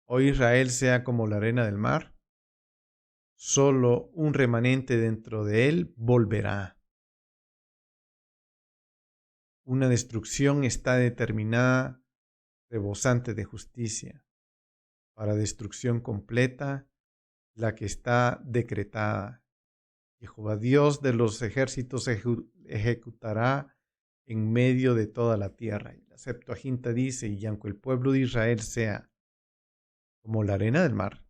Speaker 1: oh Israel, sea como la arena del mar, solo un remanente dentro de él volverá. Una destrucción está determinada, rebosante de justicia, para destrucción completa, la que está decretada. Jehová Dios de los ejércitos ejecutará en medio de toda la tierra. Y la Septuaginta dice, y aunque el pueblo de Israel sea como la arena del mar,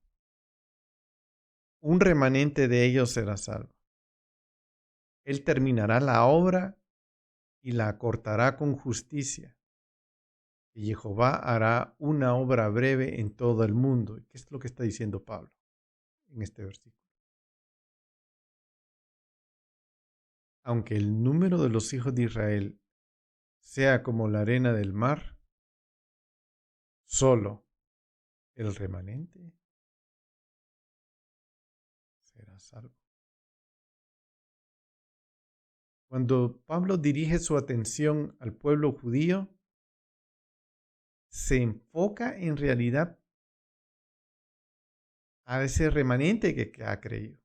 Speaker 1: un remanente de ellos será salvo. Él terminará la obra y la acortará con justicia. Y Jehová hará una obra breve en todo el mundo. ¿Qué es lo que está diciendo Pablo en este versículo? Aunque el número de los hijos de Israel sea como la arena del mar, solo el remanente será salvo. Cuando Pablo dirige su atención al pueblo judío, se enfoca en realidad a ese remanente que ha creído.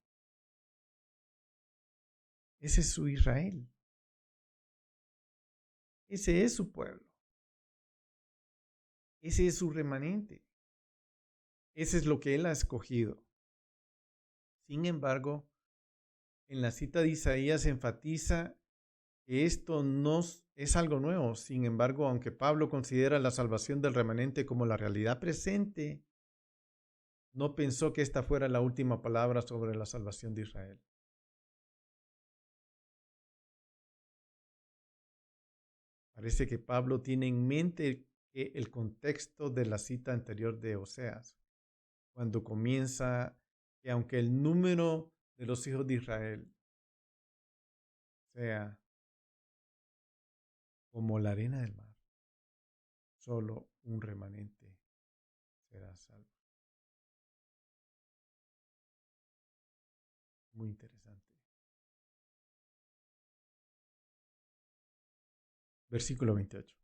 Speaker 1: Ese es su Israel. Ese es su pueblo. Ese es su remanente. Ese es lo que él ha escogido. Sin embargo, en la cita de Isaías enfatiza que esto no es algo nuevo. Sin embargo, aunque Pablo considera la salvación del remanente como la realidad presente, no pensó que esta fuera la última palabra sobre la salvación de Israel. Parece que Pablo tiene en mente el contexto de la cita anterior de Oseas, cuando comienza que aunque el número de los hijos de Israel sea como la arena del mar, solo un remanente será salvo. Muy interesante. Versículo 28.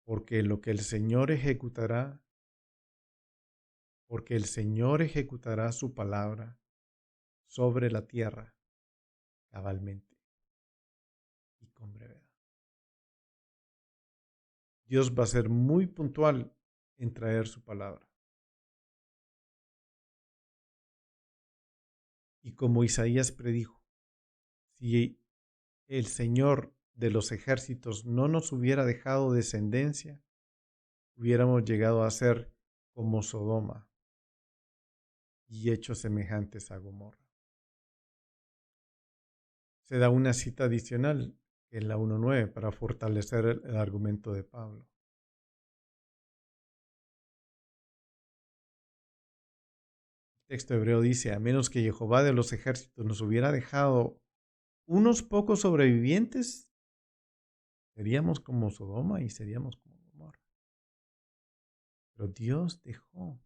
Speaker 1: Porque lo que el Señor ejecutará, porque el Señor ejecutará su palabra sobre la tierra cabalmente y con brevedad. Dios va a ser muy puntual en traer su palabra. Y como Isaías predijo, si el Señor de los ejércitos no nos hubiera dejado descendencia, hubiéramos llegado a ser como Sodoma y hechos semejantes a Gomorra. Se da una cita adicional, que es la 1:9, para fortalecer el argumento de Pablo. El texto hebreo dice, a menos que Jehová de los ejércitos nos hubiera dejado unos pocos sobrevivientes, seríamos como Sodoma y seríamos como Gomorra. Pero Dios dejó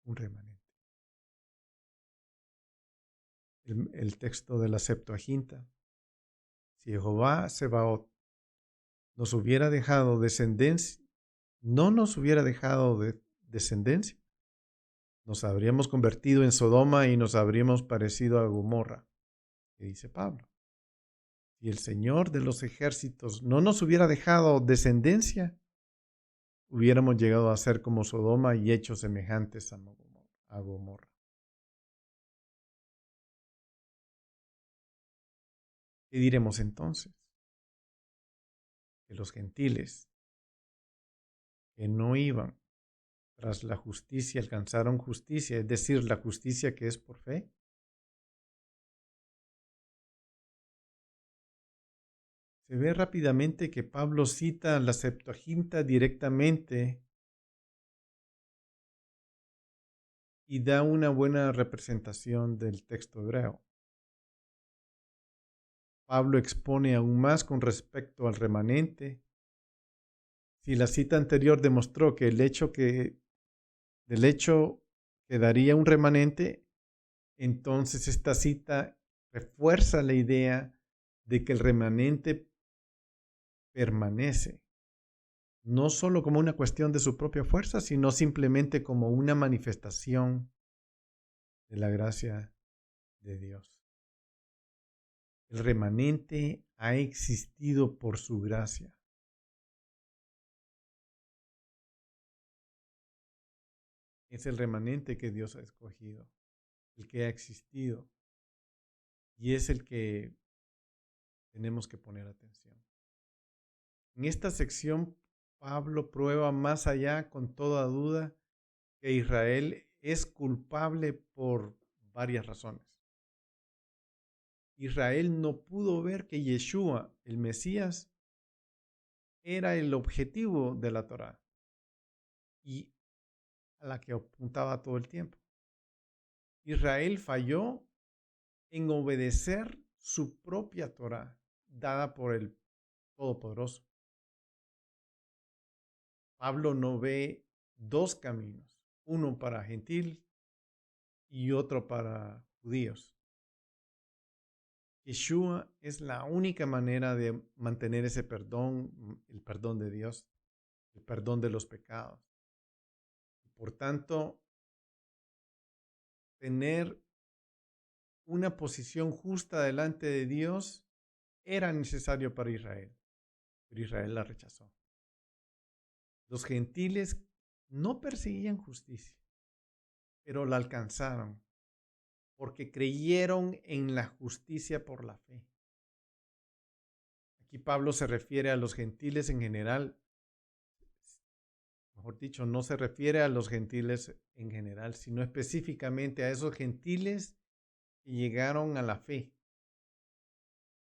Speaker 1: un remanente. El texto de la Septuaginta. Si Jehová Sebaot nos hubiera dejado descendencia, no nos hubiera dejado descendencia, nos habríamos convertido en Sodoma y nos habríamos parecido a Gomorra, que dice Pablo. Si el Señor de los ejércitos no nos hubiera dejado descendencia, hubiéramos llegado a ser como Sodoma y hechos semejantes a Gomorra. ¿Qué diremos entonces? Que los gentiles que no iban tras la justicia alcanzaron justicia, es decir, la justicia que es por fe. Se ve rápidamente que Pablo cita la Septuaginta directamente y da una buena representación del texto hebreo. Pablo expone aún más con respecto al remanente. Si la cita anterior demostró que del hecho quedaría un remanente, entonces esta cita refuerza la idea de que el remanente permanece, no solo como una cuestión de su propia fuerza, sino simplemente como una manifestación de la gracia de Dios. El remanente ha existido por su gracia. Es el remanente que Dios ha escogido, el que ha existido, y es el que tenemos que poner atención. En esta sección, Pablo prueba más allá, con toda duda, que Israel es culpable por varias razones. Israel no pudo ver que Yeshua, el Mesías, era el objetivo de la Torá y a la que apuntaba todo el tiempo. Israel falló en obedecer su propia Torá, dada por el Todopoderoso. Pablo no ve dos caminos, uno para gentil y otro para judíos. Yeshua es la única manera de mantener ese perdón, el perdón de Dios, el perdón de los pecados. Por tanto, tener una posición justa delante de Dios era necesario para Israel, pero Israel la rechazó. Los gentiles no perseguían justicia, pero la alcanzaron porque creyeron en la justicia por la fe. Aquí Pablo se refiere a los gentiles en general, mejor dicho, no se refiere a los gentiles en general, sino específicamente a esos gentiles que llegaron a la fe,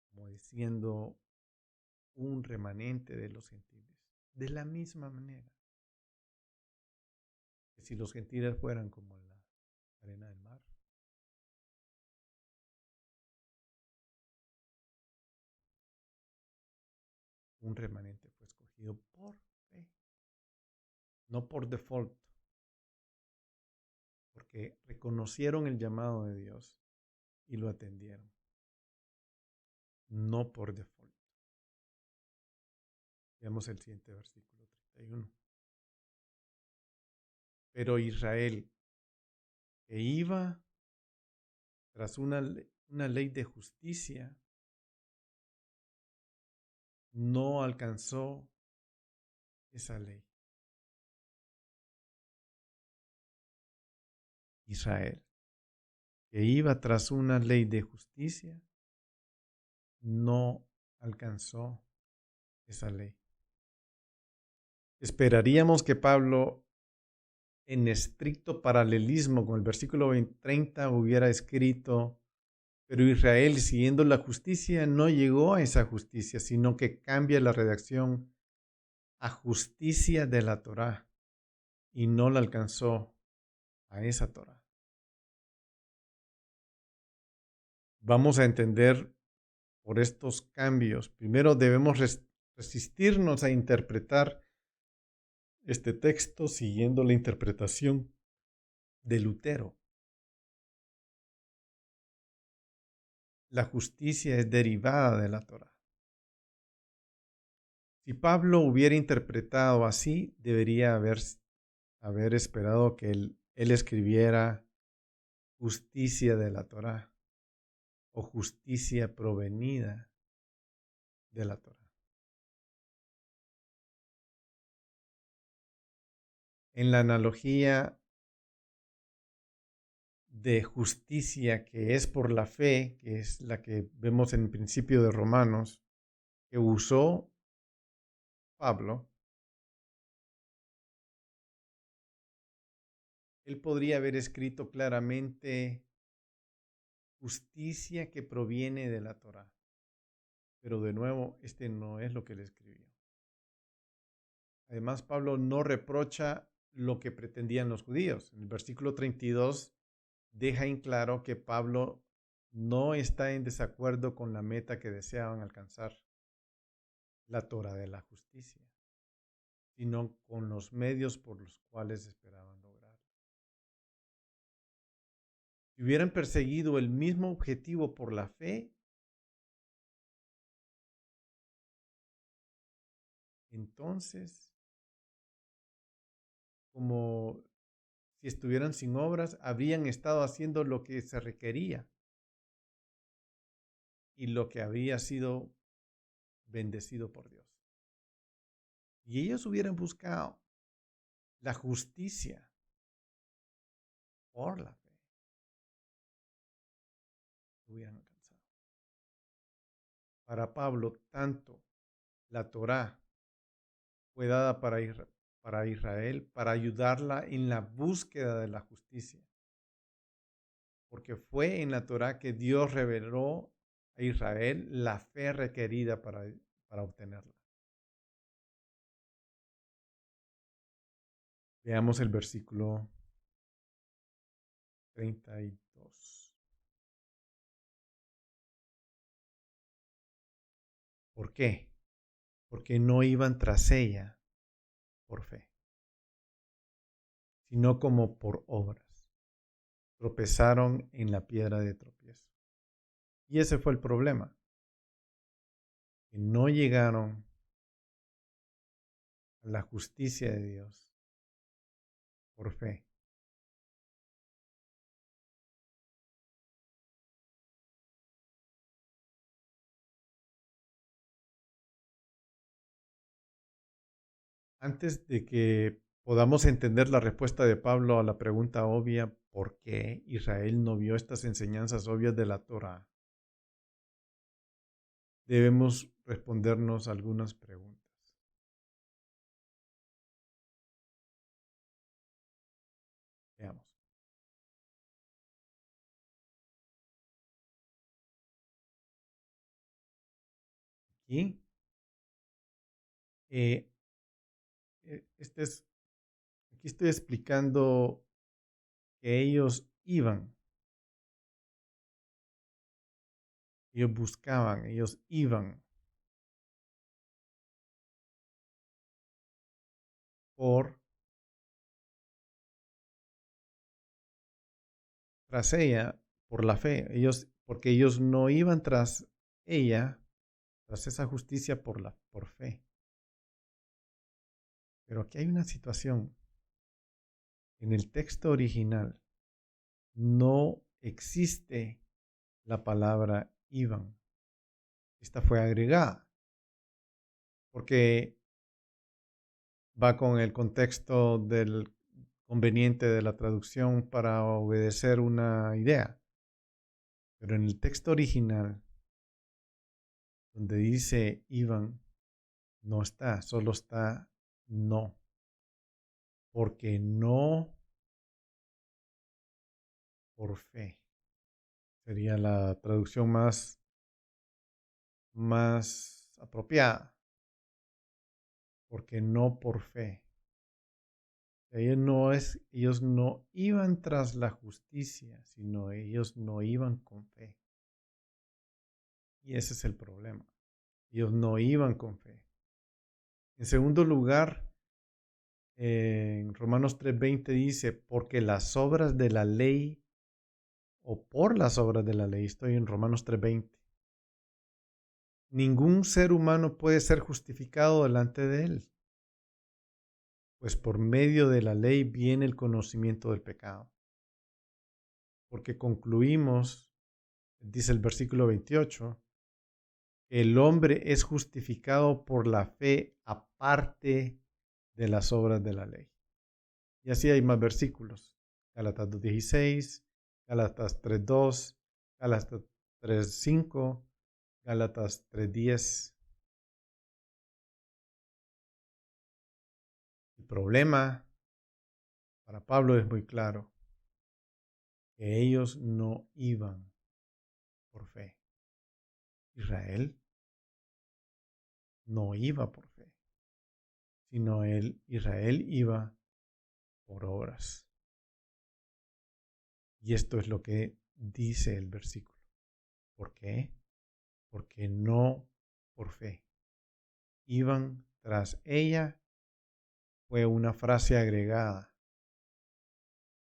Speaker 1: como diciendo un remanente de los gentiles. De la misma manera que si los gentiles fueran como la arena del mar, un remanente fue escogido por fe, no por default, porque reconocieron el llamado de Dios y lo atendieron, no por default. Veamos el siguiente versículo 31. Pero Israel, que iba tras una ley de justicia, no alcanzó esa ley. Israel, que iba tras una ley de justicia, no alcanzó esa ley. Esperaríamos que Pablo, en estricto paralelismo con el versículo 30, hubiera escrito: pero Israel, siguiendo la justicia, no llegó a esa justicia, sino que cambia la redacción a justicia de la Torá y no la alcanzó a esa Torá. Vamos a entender por estos cambios. Primero debemos resistirnos a interpretar este texto siguiendo la interpretación de Lutero. La justicia es derivada de la Torá. Si Pablo hubiera interpretado así, debería haber esperado que él escribiera justicia de la Torá o justicia provenida de la Torá. En la analogía de justicia que es por la fe, que es la que vemos en el principio de Romanos, que usó Pablo, él podría haber escrito claramente justicia que proviene de la Torá. Pero de nuevo, este no es lo que él escribió. Además, Pablo no reprocha lo que pretendían los judíos. En el versículo 32 deja en claro que Pablo no está en desacuerdo con la meta que deseaban alcanzar, la Torá de la justicia, sino con los medios por los cuales esperaban lograr. Si hubieran perseguido el mismo objetivo por la fe, entonces, como si estuvieran sin obras, habrían estado haciendo lo que se requería y lo que había sido bendecido por Dios. Y ellos hubieran buscado la justicia por la fe, hubieran alcanzado. Para Pablo, tanto la Torá fue dada para Israel, para ayudarla en la búsqueda de la justicia, porque fue en la Torá que Dios reveló a Israel la fe requerida para obtenerla. Veamos el versículo 32. ¿Por qué? Porque no iban tras ella por fe, sino como por obras. Tropezaron en la piedra de tropiezo. Y ese fue el problema, que no llegaron a la justicia de Dios por fe. Antes de que podamos entender la respuesta de Pablo a la pregunta obvia, ¿por qué Israel no vio estas enseñanzas obvias de la Torá? Debemos respondernos algunas preguntas. Veamos. Aquí, eh, este es, aquí estoy explicando que ellos buscaban, ellos iban tras ella por la fe, porque ellos no iban tras ella, tras esa justicia por fe. Pero aquí hay una situación. En el texto original, no existe la palabra iban. Esta fue agregada porque va con el contexto del conveniente de la traducción para obedecer una idea. Pero en el texto original, donde dice iban, no está, solo está no. Porque no por fe. Sería la traducción más apropiada. Porque no por fe. Ellos no iban tras la justicia, sino ellos no iban con fe. Y ese es el problema. Ellos no iban con fe. En segundo lugar, en Romanos 3:20 dice, porque las obras de la ley, o por las obras de la ley, estoy en Romanos 3:20, ningún ser humano puede ser justificado delante de él, pues por medio de la ley viene el conocimiento del pecado. Porque concluimos, dice el versículo 28, el hombre es justificado por la fe aparte de las obras de la ley. Y así hay más versículos. Gálatas 2:16, Gálatas 3:2, Gálatas 3:5, Gálatas 3:10. El problema para Pablo es muy claro, que ellos no iban por fe. Israel no iba por fe, sino Israel iba por obras. Y esto es lo que dice el versículo. ¿Por qué? Porque no por fe. Iban tras ella, fue una frase agregada.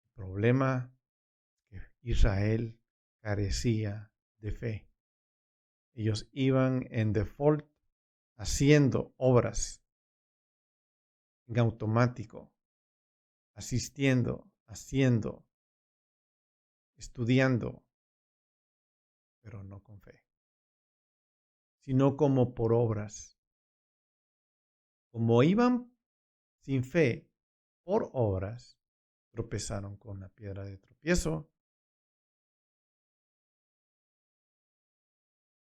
Speaker 1: El problema es que Israel carecía de fe. Ellos iban en default haciendo obras en automático, asistiendo, haciendo, estudiando, pero no con fe, sino como por obras. Como iban sin fe por obras, tropezaron con la piedra de tropiezo,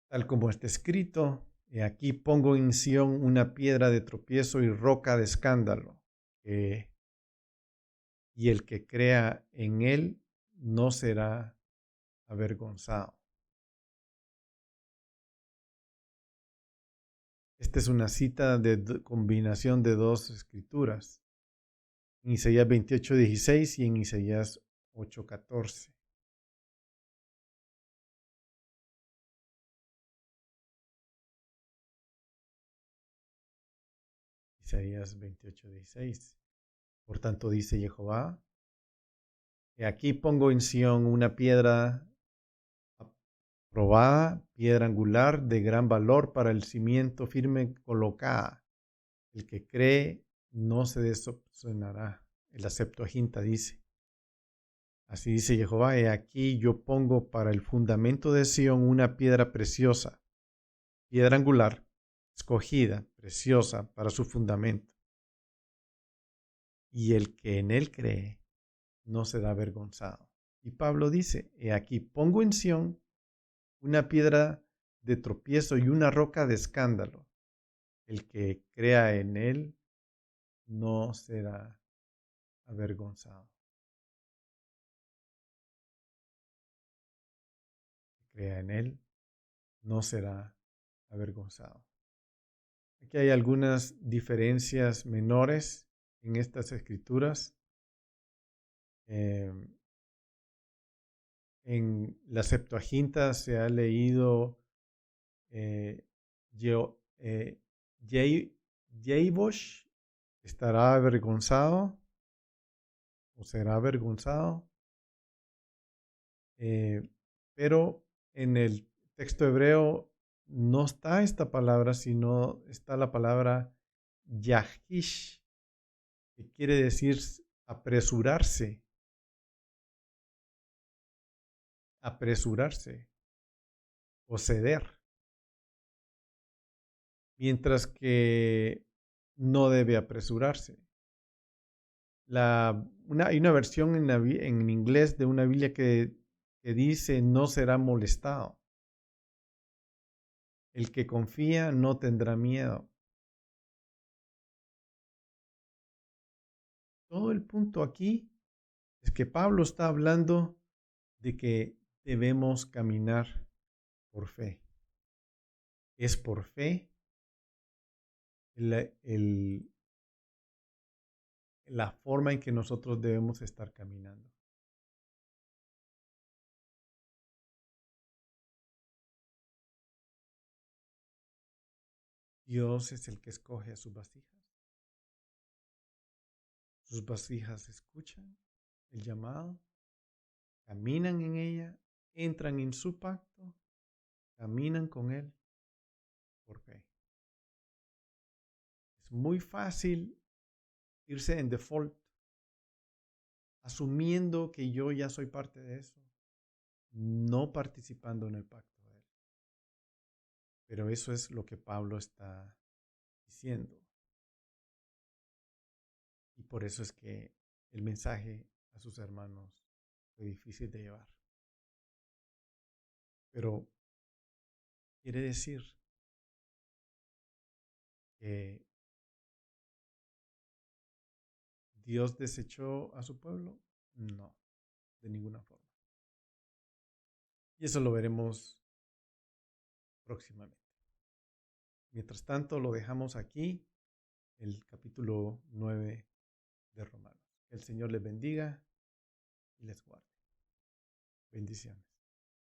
Speaker 1: tal como está escrito, y aquí pongo en Sión una piedra de tropiezo y roca de escándalo, y el que crea en él no será avergonzado. Esta es una cita de combinación de dos escrituras, en Isaías 28:16 y en Isaías 8:14. Isaías 28:16. Por tanto, dice Jehová, he aquí pongo en Sión una piedra probada, piedra angular de gran valor para el cimiento firme colocada. El que cree no se decepcionará. La Septuaginta dice. Así dice Jehová, he aquí yo pongo para el fundamento de Sión una piedra preciosa, piedra angular, escogida, preciosa para su fundamento. Y el que en él cree no será avergonzado. Y Pablo dice, he aquí pongo en Sión una piedra de tropiezo y una roca de escándalo. El que crea en él no será avergonzado. El que crea en él no será avergonzado. Aquí hay algunas diferencias menores en estas escrituras. En la Septuaginta se ha leído Jeibosh estará avergonzado o será avergonzado, pero en el texto hebreo no está esta palabra, sino está la palabra yahish, que quiere decir apresurarse, apresurarse o ceder, mientras que no debe apresurarse. Hay una versión en inglés de una Biblia que dice no será molestado. El que confía no tendrá miedo. Todo el punto aquí es que Pablo está hablando de que debemos caminar por fe. Es por fe el- la forma en que nosotros debemos estar caminando. Dios es el que escoge a sus vasijas. Sus vasijas escuchan el llamado, caminan en ella, entran en su pacto, caminan con Él por fe. Es muy fácil irse en default, asumiendo que yo ya soy parte de eso, no participando en el pacto de Él. Pero eso es lo que Pablo está diciendo. Y por eso es que el mensaje a sus hermanos fue difícil de llevar. Pero quiere decir que Dios desechó a su pueblo. No, de ninguna forma. Y eso lo veremos próximamente. Mientras tanto, lo dejamos aquí, el capítulo 9 de Romanos. Que el Señor les bendiga y les guarde. Bendiciones.